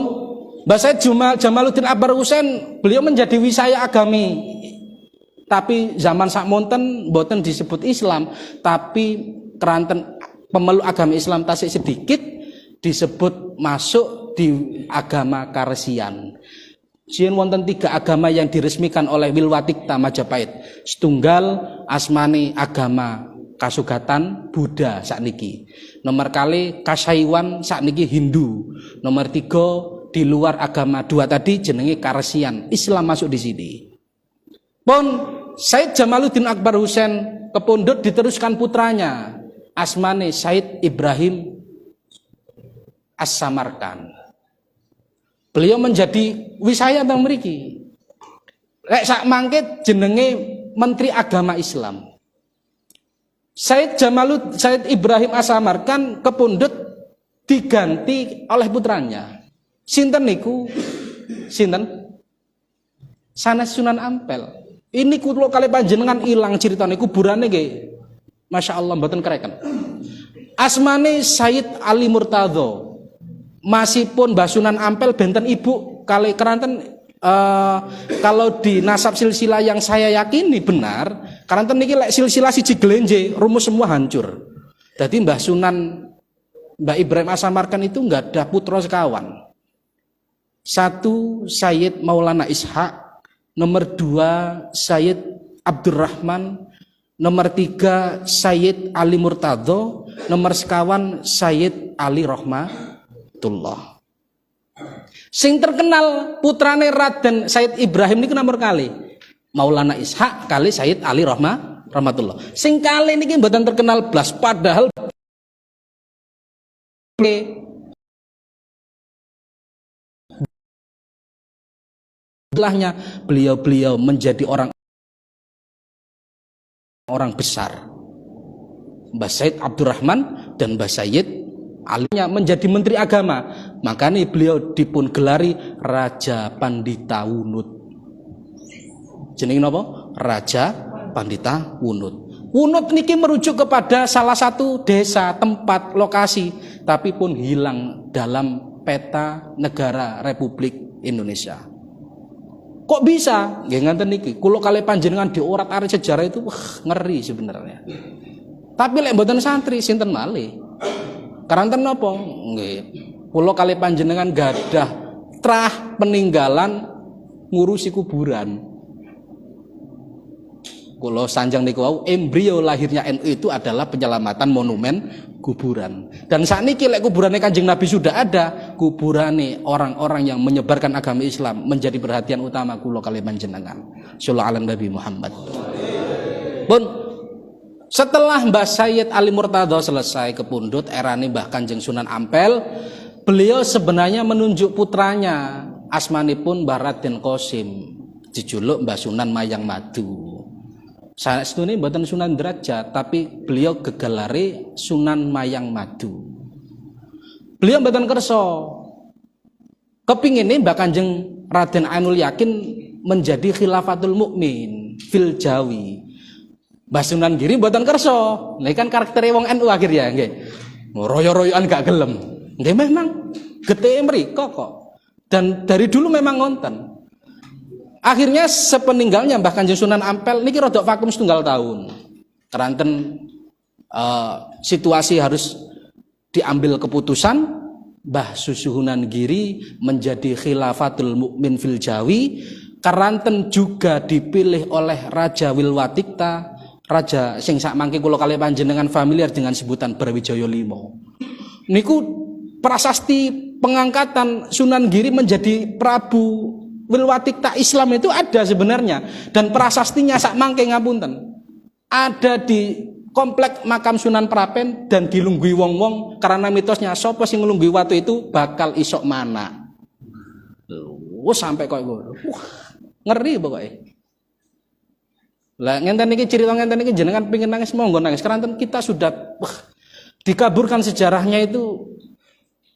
[SPEAKER 3] Mbah Sayyid Jamaluddin Akbar Husain beliau menjadi wisaya agami. Tapi zaman sakmonten mboten disebut Islam, tapi keranten pemeluk agama Islam tasik sedikit disebut masuk di agama Karesian. Sien wonten 3 agama yang diresmikan oleh Wilwatikta Majapahit. Setunggal asmane agama Kasugatan Buddha sakniki. Nomor kali Kasaiwan sakniki Hindu. Nomor 3 di luar agama 2 tadi jenenge Karesian. Islam masuk di sini. Pun Said Jamaluddin Akbar Husain kepundhut diteruskan putranya asmane Said Ibrahim As-Samarkand. Beliau menjadi wisaya teng mriki. Lek sak mangke jenenge Menteri Agama Islam. Said Ibrahim As-Samarkand kepundhut diganti oleh putranya. Sinten niku? Sinten? Sanes Sunan Ampel. Ini kula kali panjenengan ilang ceritane kuburane nggih. Masya Allah mboten kereken. Asmane Sayyid Ali Murtadho. Masipun Mbah Sunan Ampel benten ibu kali keranten kalau di nasab silsilah yang saya yakini benar, keranten niki lek silsilah siji glenje rumus semua hancur. Jadi Mbah Ibrahim As-Samarkand itu enggak ada putra sekawan. 1 Sayyid Maulana Ishaq, nomor 2 Sayyid Abdurrahman, nomor 3 Sayyid Ali Murtadho, nomor sekawan Sayyid Ali Rahmatullah. Sing terkenal putrane Raden Sayyid Ibrahim niku nomor kali Maulana Ishaq kali Sayyid Ali Rahmatullah. Sing kali niki mboten terkenal blas padahal Setelahnya beliau menjadi orang besar. Mbah Said Abdurrahman dan Mbah Said alimnya menjadi menteri agama. Makanya beliau dipun gelari Raja Pandita Wunut. Jenenge napa? Raja Pandita Wunut. Wunut niki merujuk kepada salah satu desa, tempat, lokasi, tapi pun hilang dalam peta negara Republik Indonesia. Kok bisa? Nggih ngaten niki. Kula kalih panjenengan diorat-arit sejarah itu ngeri sebenarnya. Tapi lek mboten santri sinten malih. Karanten napa? Nggih. Kula kalih panjenengan gadah trah peninggalan ngurusi kuburan. Kula sanjang niku wau embrio lahirnya NU itu adalah penyelamatan monumen kuburan. Dan saat ini lek kuburane Kanjeng Nabi sudah ada, kuburane orang-orang yang menyebarkan agama Islam menjadi perhatian utama kula kalih panjenengan. Sallallahu alaihi Nabi Muhammad. Pun setelah Mbah Sayyid Ali Murtadho selesai kepundhut erane Mbah Kanjeng Sunan Ampel, beliau sebenarnya menunjuk putranya asmanipun Mbah Raden Qasim, dijuluk Mbah Sunan Mayang Madu. Saestune mboten Sunan Derajat, tapi beliau gegelare Sunan Mayang Madu. Beliau mboten kersa kepingine Mbah Kanjeng Raden Ainul Yakin menjadi khilafatul mukmin fil Jawi. Mbah Sunan Giri mboten kersa. Lha kan karaktere wong NU akhir ya nggih. Royo-royoan gak gelem. Nggih memang gethe mriko kok. Dan dari dulu memang ngonten. Akhirnya sepeninggalnya Mbah Kanjeng Sunan Ampel niki rada vakum setunggal tahun. Keranten situasi harus diambil keputusan Mbah Susuhunan Giri menjadi khilafatul mukmin fil Jawi. Keranten juga dipilih oleh Raja Wilwatikta, raja sing sak mangke kula kalih panjenengan familiar dengan sebutan Brawijaya V. Niku prasasti pengangkatan Sunan Giri menjadi Prabu Wilwatikta Islam itu ada sebenarnya, dan prasastinya sak mangke ngapunten ada di komplek makam Sunan Prapen dan dilunggui wong-wong karena mitosnya sapa sing nglunggui watu itu bakal isok mana. Sampai kok ngono. Ngeri pokoknya. Lah ngenten iki cerita ngenten iki jenengan pengin nangis monggo nangis karena kita sudah dikaburkan sejarahnya itu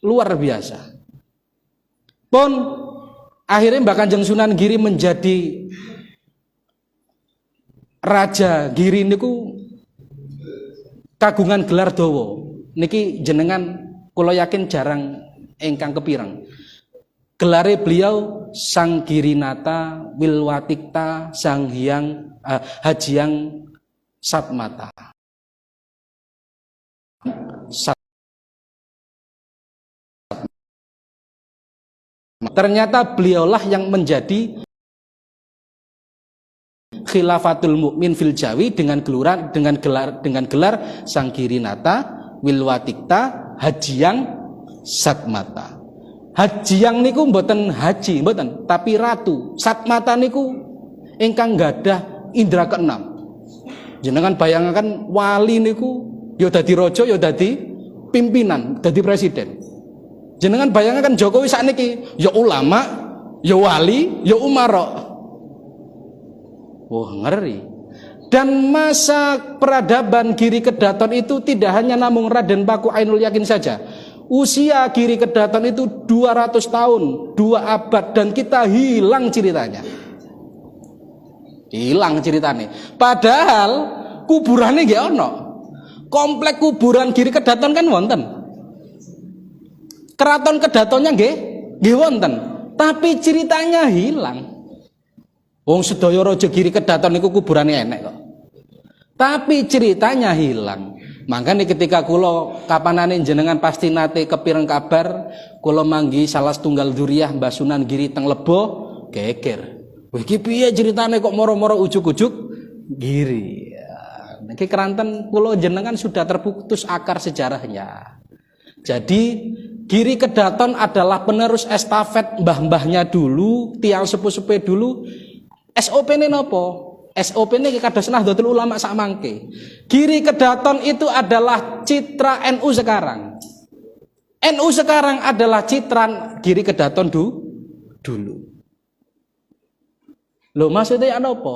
[SPEAKER 3] luar biasa. Pun akhirnya Mbah Kanjeng Sunan Giri menjadi Raja Giri niku kagungan gelar dawa. Niki jenengan kula yakin jarang ingkang kepireng. Gelare beliau Sang Girinata Wilwatikta Sang Hyang Hajiang Satmata. Ternyata beliaulah yang menjadi khilafatul mukmin fil Jawi dengan gelar Sang Girinata Wilwatikta Hajiang Satmata. Hajiang niku mboten haji mboten, tapi ratu. Satmata niku ingkang gadah indra keenam. Jenengan bayangkan wali niku ya dadi raja ya dadi pimpinan, dadi presiden. Jenengan bayangkan Jokowi sakniki ya ulama, ya wali, ya umara. Wah, ngeri. Dan masa peradaban Giri Kedaton itu tidak hanya namung Raden Paku Ainul Yakin saja. Usia Giri Kedaton itu 200 tahun, 2 abad, dan kita hilang ceritanya. Hilang ceritanya. Padahal kuburannya nggih ono. Komplek kuburan Giri Kedaton kan wonten. Keraton Kedatonnya nggih wonten, tapi ceritanya hilang. Wong sedaya raja Giri Kedaton niku kuburane enek kok. Tapi ceritanya hilang. Makanya ketika kula kapanane jenengan pasti nate kepireng kabar kula manggi salah setunggal dzuriyah Mbah Sunan Giri teng Lebo, geger. Wah iki piye ceritane kok moro-moro ujuk-ujuk Giri. Niki keranten kula jenengan sudah terputus akar sejarahnya. Jadi Giri Kedaton adalah penerus estafet mbah-mbahnya dulu, tiang sepuh-sepuh dulu. SOP ini nopo? SOP ini kados Nahdlatul Ulama sak mangke. Giri Kedaton itu adalah citra NU sekarang. NU sekarang adalah citra Giri Kedaton dulu. Loh maksudnya apa?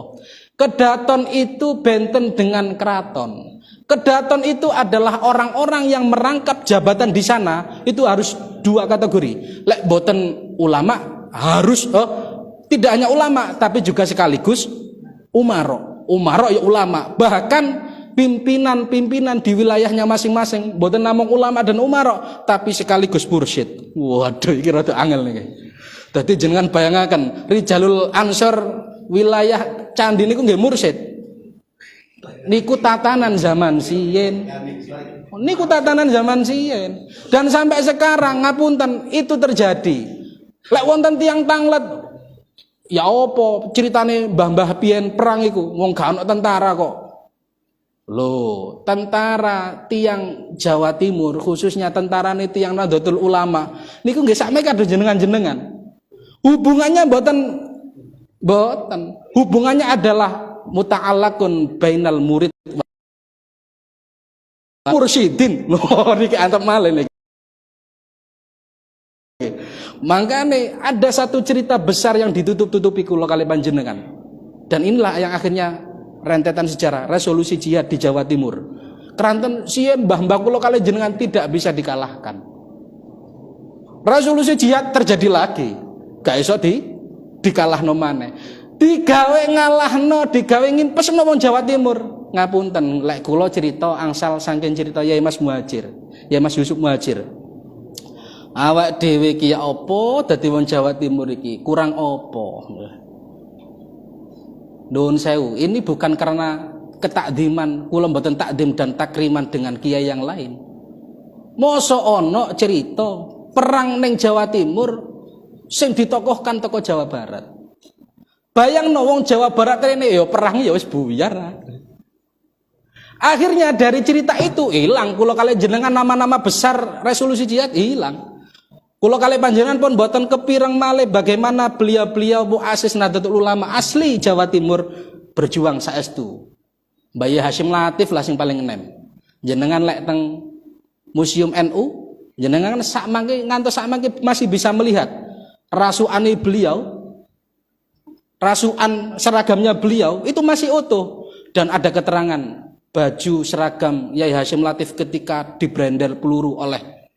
[SPEAKER 3] Kedaton itu benten dengan keraton. Kedaton itu adalah orang-orang yang merangkap jabatan di sana. Itu harus dua kategori. Lek boten ulama harus tidak hanya ulama tapi juga sekaligus umaro. Umaro ya ulama. Bahkan pimpinan-pimpinan di wilayahnya masing-masing boten namung ulama dan umaro tapi sekaligus mursyid. Waduh iki rada angel niki. Dadi jenengan bayangaken Rijalul Ansor wilayah candi niku nggih mursyid. Niku tatanan zaman siyen. Niku tatanan zaman siyen. Dan sampai sekarang ngapunten itu terjadi. Lek wonten tiyang tanglet ya apa ceritane mbah-mbah biyen perang iku wong gak ono tentara kok. Loh, tentara tiang Jawa Timur khususnya tentara nih tiang Nahdlatul Ulama niku nggih sakme kados jenengan-jenengan. Hubungannya boten hubungannya adalah muta'allaqun bainal murid wa mursyidin. Loh niki antep malih niki. Makanya ada satu cerita besar yang ditutup-tutupi kula kali panjenengan. Dan inilah yang akhirnya rentetan sejarah resolusi jihad di Jawa Timur. Keranten sieun mbah-mbah kula kali jenengan tidak bisa dikalahkan. Resolusi jihad terjadi lagi. Gak iso dikalahno maneh. Digawe ngalahno, digawe ngimpesno wong Jawa Timur. Ngapunten, lek kula cerita angsal saking cerita Yai Mas Muhajir, Yai Mas Yusuf Muhajir. Awak dhewe iki apa dadi wong Jawa Timur iki? Kurang apa? Nuwun sewu, ini bukan karena ketakdiman, kula mboten takdim dan takriman dengan kiai yang lain. Mosok ana cerita perang ning Jawa Timur sing ditokohkan toko Jawa Barat. Bayangno wong Jawa Barat rene ya perang ya wis buyar. Akhirnya dari cerita itu hilang kula kali jenengan nama-nama besar resolusi jihad hilang. Kula kali panjenengan pun mboten kepireng malih bagaimana beliau-beliau muassis Nahdlatul Ulama asli Jawa Timur berjuang saestu. Mbah Hasyim Latif lah sing paling enem. Jenengan lek teng Museum NU, jenengan sak mangke ngantos sak mangke masih bisa melihat rasuane beliau, rasuan seragamnya beliau itu masih utuh dan ada keterangan baju seragam Yai Hasyim Latif ketika dibrender peluru oleh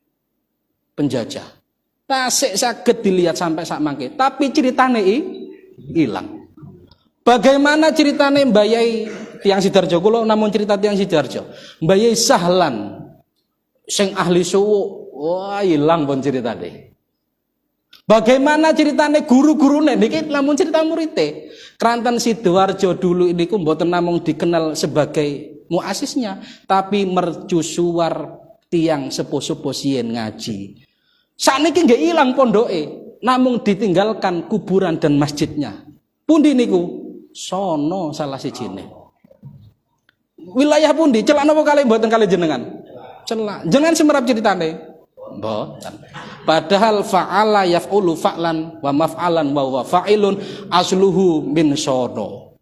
[SPEAKER 3] penjajah. Tasik saged dilihat sampai sak mangke, tapi ceritane hilang. Bagaimana ceritane Mbah Yai Tiang Sidarjo kula namun cerita Tiang Sidarjo. Mbah Yai Sahlan sing ahli suwu, wah hilang pun ceritane. Bagaimana ceritane guru-gurune niki namun cerita murite. Kranten Sidoarjo dulu ini ku mboten namung dikenal sebagai muasisnya, tapi mercusuar tiang sepuh-sepuh sien ngaji. Sakniki nggih ilang pondoke, namung ditinggalkan kuburan dan masjidnya. Pundi niku? Sono salah sijine. Wilayah pundi? Celak napa kalih mboten kalih jenengan? Celak. Jenengan semerap ceritane. Mboten. Padahal fa'ala yaf'ulu fa'lan wa maf'alan wa huwa fa'ilun asluhu min sono.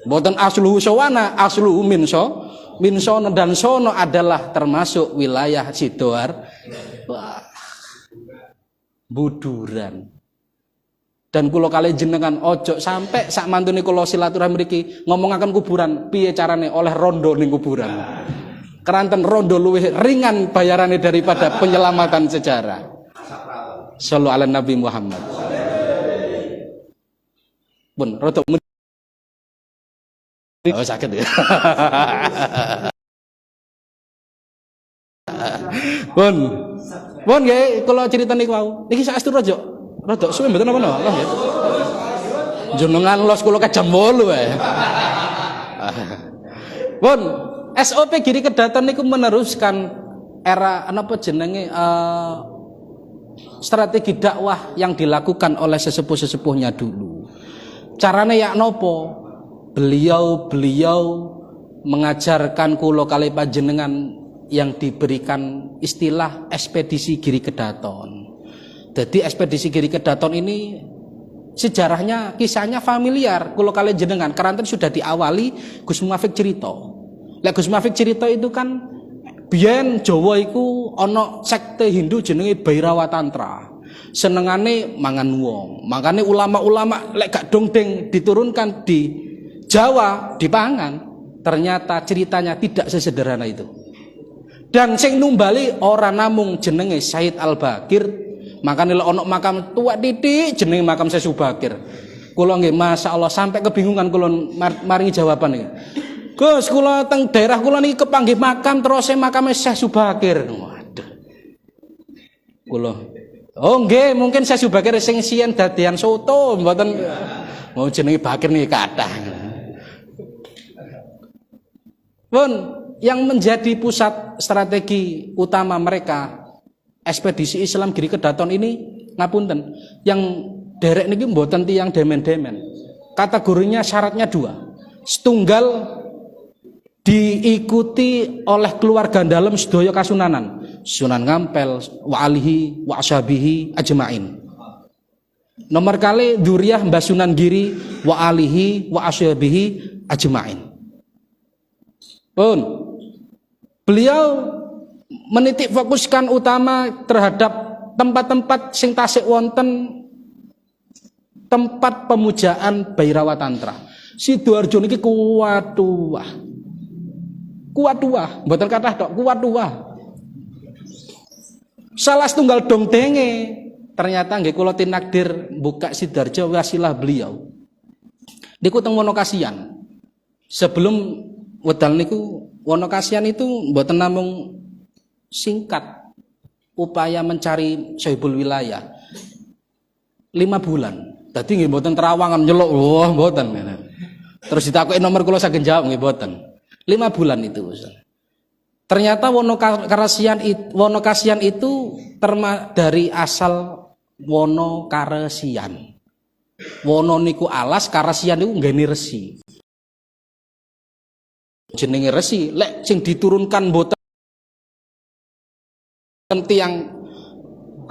[SPEAKER 3] Mboten asluhu sawana, asluhu min sono dan sono adalah termasuk wilayah Sidoar. Wah. Buduran. Dan kula kali jenengan ojo sampai sak mantune kula silaturahmi mriki ngomongaken kuburan piye carane oleh rondo ning kuburan. Keranten rondo luwih ringan bayarannya daripada penyelamatan sejarah. Shallallahu ala Nabi Muhammad. Pun rodo oh sakit ya. Pun nggih kula crita niku wau. Niki saestu rodo suwe mboten napa-napa nggih. Jenengan los kula ke jam 8 wae. Pun SOP Giri Kedaton niku meneruskan era napa jenenge strategi dakwah yang dilakukan oleh sesepuh-sesepuhnya dulu. Carane ya nopo? Beliau mengajarkan kula kali panjenengan yang diberikan istilah ekspedisi Giri Kedaton. Jadi ekspedisi Giri Kedaton ini sejarahnya, kisahnya familiar. Kula kali jenengan keranten sudah diawali Gus Muafik cerita. Lek Gus Muafik cerita itu kan biyen Jawa iku ana sekte Hindu jenenge Bhairawa Tantra. senengane mangan wong. Makanya ulama-ulama lek gak dongdeng diturunkan di Jawa dipangan. Ternyata ceritanya tidak sesederhana itu. Dan sing numbali ora namung jenenge Said Al-Bakir, makanya lek ono makam tua titik jenenge makam Syekh Subakir. Kula nggih masyaallah sampai kebingungan kula maringi jawaban iki. Gus, kula teng daerah kula niki kepanggih makam terus makame Syekh Subakir. Waduh. Kula. Oh nggih, mungkin Syekh Subakir sing siyen dadian soto, mboten mau jenenge Bakir niki kathah. Pun yang menjadi pusat strategi utama mereka ekspedisi Islam Giri Kedaton ini ngapunten, yang derek niki mboten tiyang demen-demen. Kategorinya syaratnya 2. Setunggal diikuti oleh keluarga dalam sedaya kasunanan, Sunan Ngampel wa alihi wa ashabihi ajmain. Nomor kali dzuriyah Mbah Sunan Giri wa alihi wa ashabihi ajmain. Pun beliau menitik fokuskan utama terhadap tempat-tempat sing tasik wonten tempat pemujaan Bhairawa Tantra. Sidoarjo niki kuat tuah, mboten kathah tok, kuat tuah. Salah setunggal dongdenge ternyata nggih kula tinakdir buka Sidoarjo wasilah beliau. Niku teng Wonokasian. Sebelum wedal niku Wonokasian itu mboten namung singkat upaya mencari Sohibul Wilayah 5 bulan. Dadi nggih mboten terawangan nyeluk, wah mboten. Terus ditakoki nomor kula saged jawab nggih mboten. 5 bulan itu. Ternyata Wonokasian itu dari asal Wonokaresian. Wono niku alas, Karesian niku nggene resi. Jenenge resi, lek sing diturunkan mboten tiyang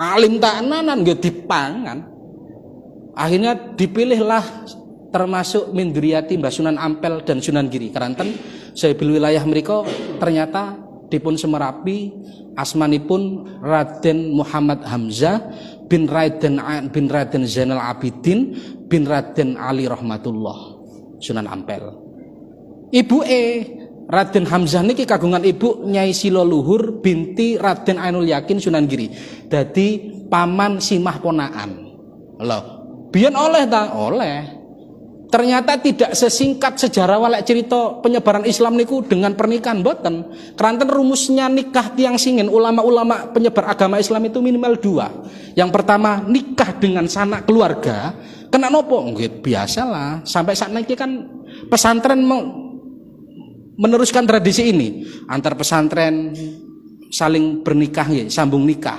[SPEAKER 3] alim tenanan nggih dipangan. Akhirnya dipilihlah termasuk min dzurriyyati Mbah Sunan Ampel dan Sunan Giri. Keranten Sohibul Wilayah mriku ternyata dipun semerapi asmanipun Raden Muhammad Hamzah bin Raden Zainal Abidin bin Raden Ali Rahmatullah Sunan Ampel. Ibuke Raden Hamzah niki kagungan ibu Nyai Silo Luhur binti Raden Ainul Yakin Sunan Giri. Dadi paman simah ponaan. Lho, biyen oleh ta? Oleh. Ternyata tidak sesingkat sejarah walek cerita penyebaran Islam niku dengan pernikahan boten. Keranten rumusnya nikah tiang singen ulama-ulama penyebar agama Islam itu minimal 2. Yang pertama nikah dengan sanak keluarga. Kena nopo? Nggih biasalah. Sampai saat niki kan pesantren meneruskan tradisi ini, antar pesantren saling bernikah ya, sambung nikah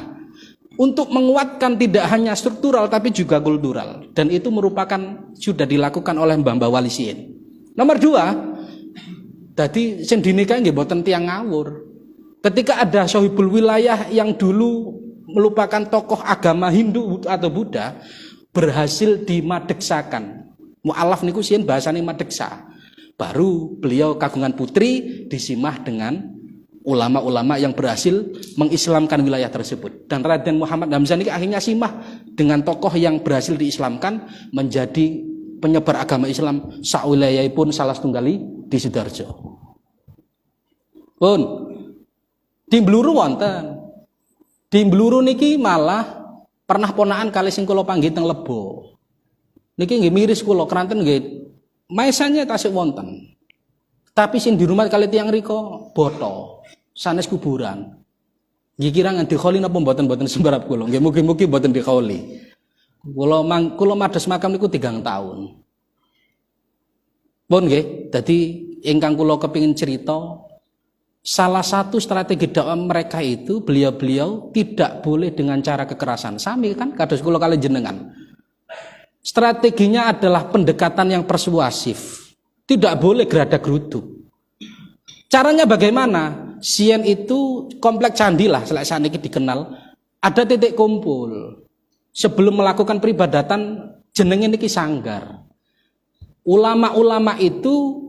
[SPEAKER 3] untuk menguatkan tidak hanya struktural tapi juga kultural, dan itu merupakan sudah dilakukan oleh Mbah Wali Siin. Nomor 2, tadi sing dinikahi nggih boten tiyang ngawur. Ketika ada Sohibul Wilayah yang dulu merupakan tokoh agama Hindu atau Buddha berhasil dimadeksakan. Mu'alaf niku sien bahasane madeksa. Baru beliau kagungan putri disimah dengan ulama-ulama yang berhasil mengislamkan wilayah tersebut. Dan Raden Muhammad Hamzah ini akhirnya simah dengan tokoh yang berhasil diislamkan menjadi penyebar agama Islam sak wilayahipun salah setunggali di Sidoarjo. Pun di Bluru wonten. Di Bluru niki malah pernah ponaan kali sing kula panggih teng Lebo. Niki nggih miris kula keranten nggih maesanya tasik wonten. Tapi sing di rumah kali tiyang riko boto, sanes kuburan. Nggih kira nganti kholi napa mboten sembarap kula. Nggih mugi-mugi mboten dikholi. Kula mados makam niku 3 tahun. Pun nggih, dadi ingkang kula kepingin cerita, salah satu strategi dakwah mereka itu beliau-beliau tidak boleh dengan cara kekerasan. Sami kan kados kula kali jenengan. Strateginya adalah pendekatan yang persuasif. Tidak boleh gerada geruduk. Caranya bagaimana? Sien itu komplek candi lah, saat ini dikenal. Ada titik kumpul. Sebelum melakukan peribadatan, jenenge niki sanggar. Ulama-ulama itu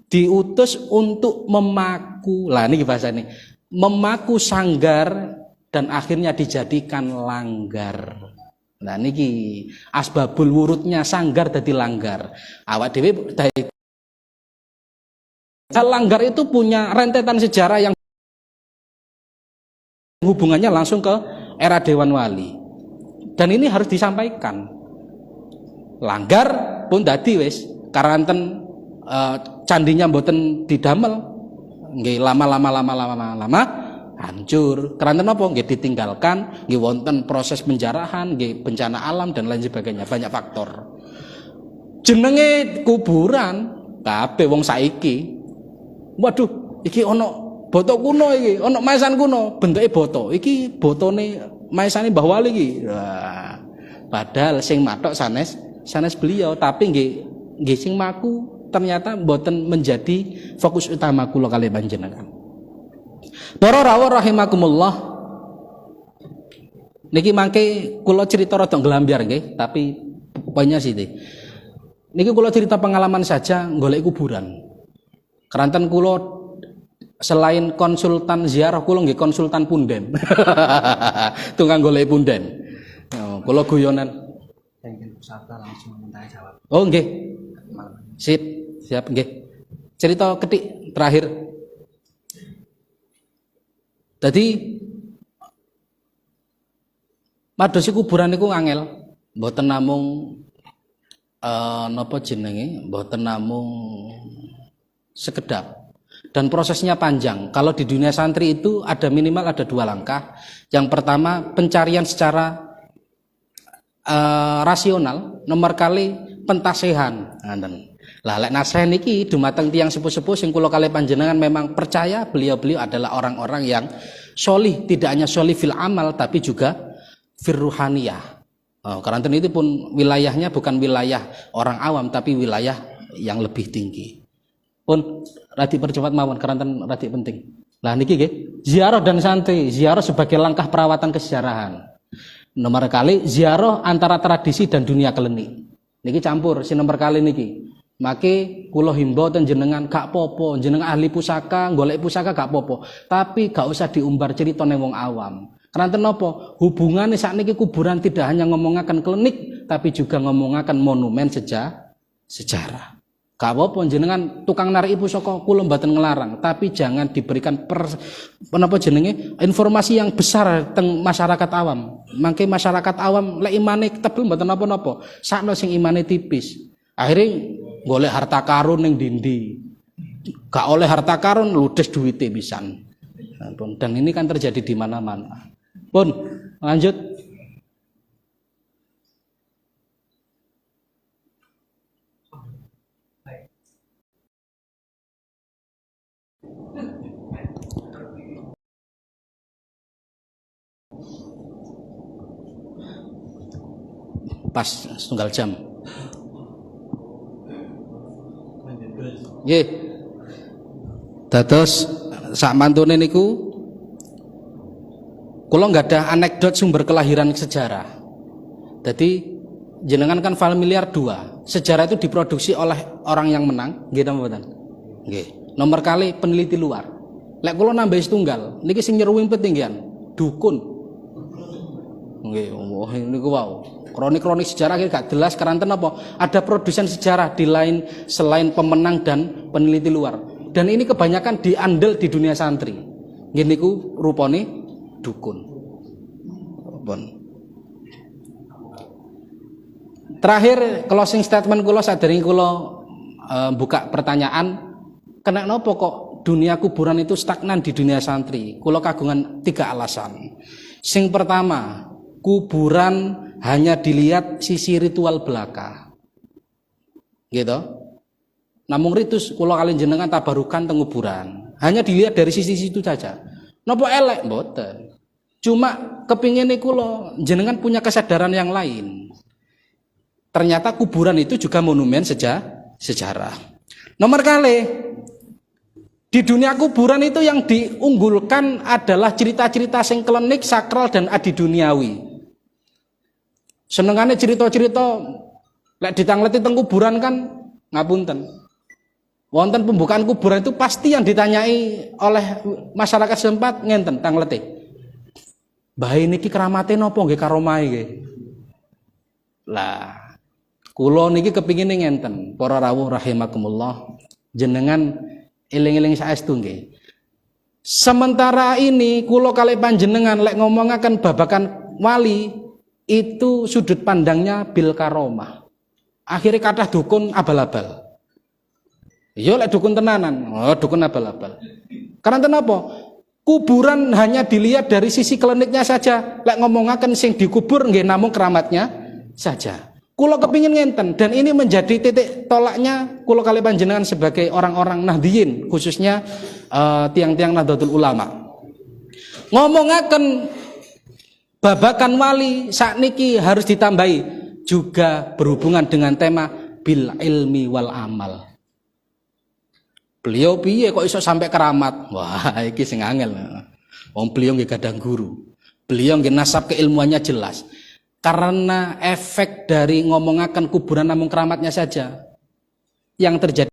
[SPEAKER 3] diutus untuk memaku. Lah niki bahasane. Memaku sanggar dan akhirnya dijadikan langgar. Nah niki asbabul wurudnya sanggar dadi langgar. Awak dhewe langgar itu punya rentetan sejarah yang hubungannya langsung ke era Dewan Wali. Dan ini harus disampaikan. Langgar pun dadi wis karanten candinya mboten didamel. Nggih lama hancur. Karena napa? Nggih ditinggalkan, nggih wonten proses penjarahan, nggih bencana alam dan lain sebagainya, banyak faktor. Jenenge kuburan, kabeh wong saiki. Waduh, iki ono boto kuno iki, ono maesan kuno, bentuke boto. Iki botone maesane Mbah Wali iki. Wah, padahal sing matok sanes beliau, tapi nggih sing maku ternyata mboten menjadi fokus utama kula kalih panjenengan. Para rawuh rahimakumullah. Niki mangke kula cerita rada nglambyar nggih, tapi poinnya sih. Niki kula cerita pengalaman saja golek kuburan. Keranten kula selain konsultan ziarah kula nggih konsultan punden. Tukang golek punden. Kula guyonan. Langsung minta jawab. Oh nggih. Siap nggih. Cerita ketik terakhir. Jadi madosi kuburan niku angel, mboten namung napa jenenge, mboten namung sekedap. Dan prosesnya panjang. Kalau di dunia santri itu ada minimal ada 2 langkah. Yang pertama pencarian secara rasional, nomor kali pentasehan. Lah lek nasreh niki dumateng tiyang sepuh-sepuh sing kula kalih panjenengan memang percaya beliau-beliau adalah orang-orang yang sholih, tidak hanya sholih fil amal tapi juga fir ruhaniyah. Karanten itu pun wilayahnya bukan wilayah orang awam tapi wilayah yang lebih tinggi. Pun radi percepat mawon karanten radi penting. Lah niki nggih, ziarah dan santri, ziarah sebagai langkah perawatan kesejarahan. Nomor kali ziarah antara tradisi dan dunia klenik. Niki campur si nomor kali niki. Maka kula himbau ten jenengan gak popo, jenengan ahli pusaka, golek pusaka gak popo, tapi gak usah diumbar cerita nang wong awam. Karena napa? Hubungane sakniki kuburan tidak hanya ngomongaken klinik, tapi juga ngomongaken monumen sejarah. Gak apa-apa jenengan tukang nariki pusaka kula mboten ngelarang, tapi jangan diberikan informasi yang besar teng masyarakat awam. Mangke masyarakat awam lek imane tebel mboten napa-napa, sakno sing imane tipis. Akhirnya golek harta karun ning dindi. Gak oleh harta karun ludes duwite pisan. Dan ini kan terjadi di mana-mana. Pun lanjut. Pas setunggal jam. Nggih. Dados sak mantune niku kula nggak ada anekdot sumber kelahiran sejarah. Jadi jenengan kan familiar 2. Sejarah itu diproduksi oleh orang yang menang, nggih napa mboten? Nggih. Nomor kali peneliti luar. Lek kula nambah setunggal, niki sing nyeruwing petinggian dukun. Nggih, oh niku wow. Kronik-kronik sejarah gak jelas karanten apa? Ada produsen sejarah di lain selain pemenang dan peneliti luar. Dan ini kebanyakan diandel di dunia santri. Nggih niku rupane dukun. Terakhir closing statement kula sadèrèngé kula buka pertanyaan, kenapa kok dunia kuburan itu stagnan di dunia santri? Kula kagungan 3 alasan. Sing pertama, kuburan hanya dilihat sisi ritual belaka. Gitu. Namung ritus kula kalian jenengan tabarukan teng kuburan. Hanya dilihat dari sisi situ saja. Napa elek mboten. Cuma kepingin kula jenengan punya kesadaran yang lain. Ternyata kuburan itu juga monumen sejarah. Nomor kali di dunia kuburan itu yang diunggulkan adalah cerita-cerita sing klinik, sakral dan adi duniawi. Senengane cerita-cerita lek ditangleti teng kuburan kan ngapunten. Wonten pembukaan kuburan itu pasti yang ditanyai oleh masyarakat setempat ngenten tangleti. Bae niki keramate napa nggih karomahe nggih. Lah, kula niki kepingin ngenten, para rawuh rahimakumullah, jenengan eling-eling saestu nggih. Sementara ini kula kalih panjenengan lek ngomongaken babakan wali itu sudut pandangnya bil karomah. Akhirnya kathah dukun abal-abal. Iya lek dukun tenanan, dukun abal-abal. Karena kenapa? Kuburan hanya dilihat dari sisi kliniknya saja. Lek ngomongaken sing dikubur nggih namung keramatnya saja. Kula kepingin ngenten, dan ini menjadi titik tolaknya kula kalih panjenengan sebagai orang-orang Nahdiyin, khususnya tiang-tiang Nahdlatul Ulama. Ngomongaken babakan wali sakniki harus ditambahi juga berhubungan dengan tema bil ilmi wal amal. Beliau piye kok iso sampai keramat? Wah, iki sing angel. Wong beliau nggih gadang guru. Beliau nggih nasab keilmuannya jelas. Karena efek dari ngomongaken kuburan namung keramatnya saja yang terjadi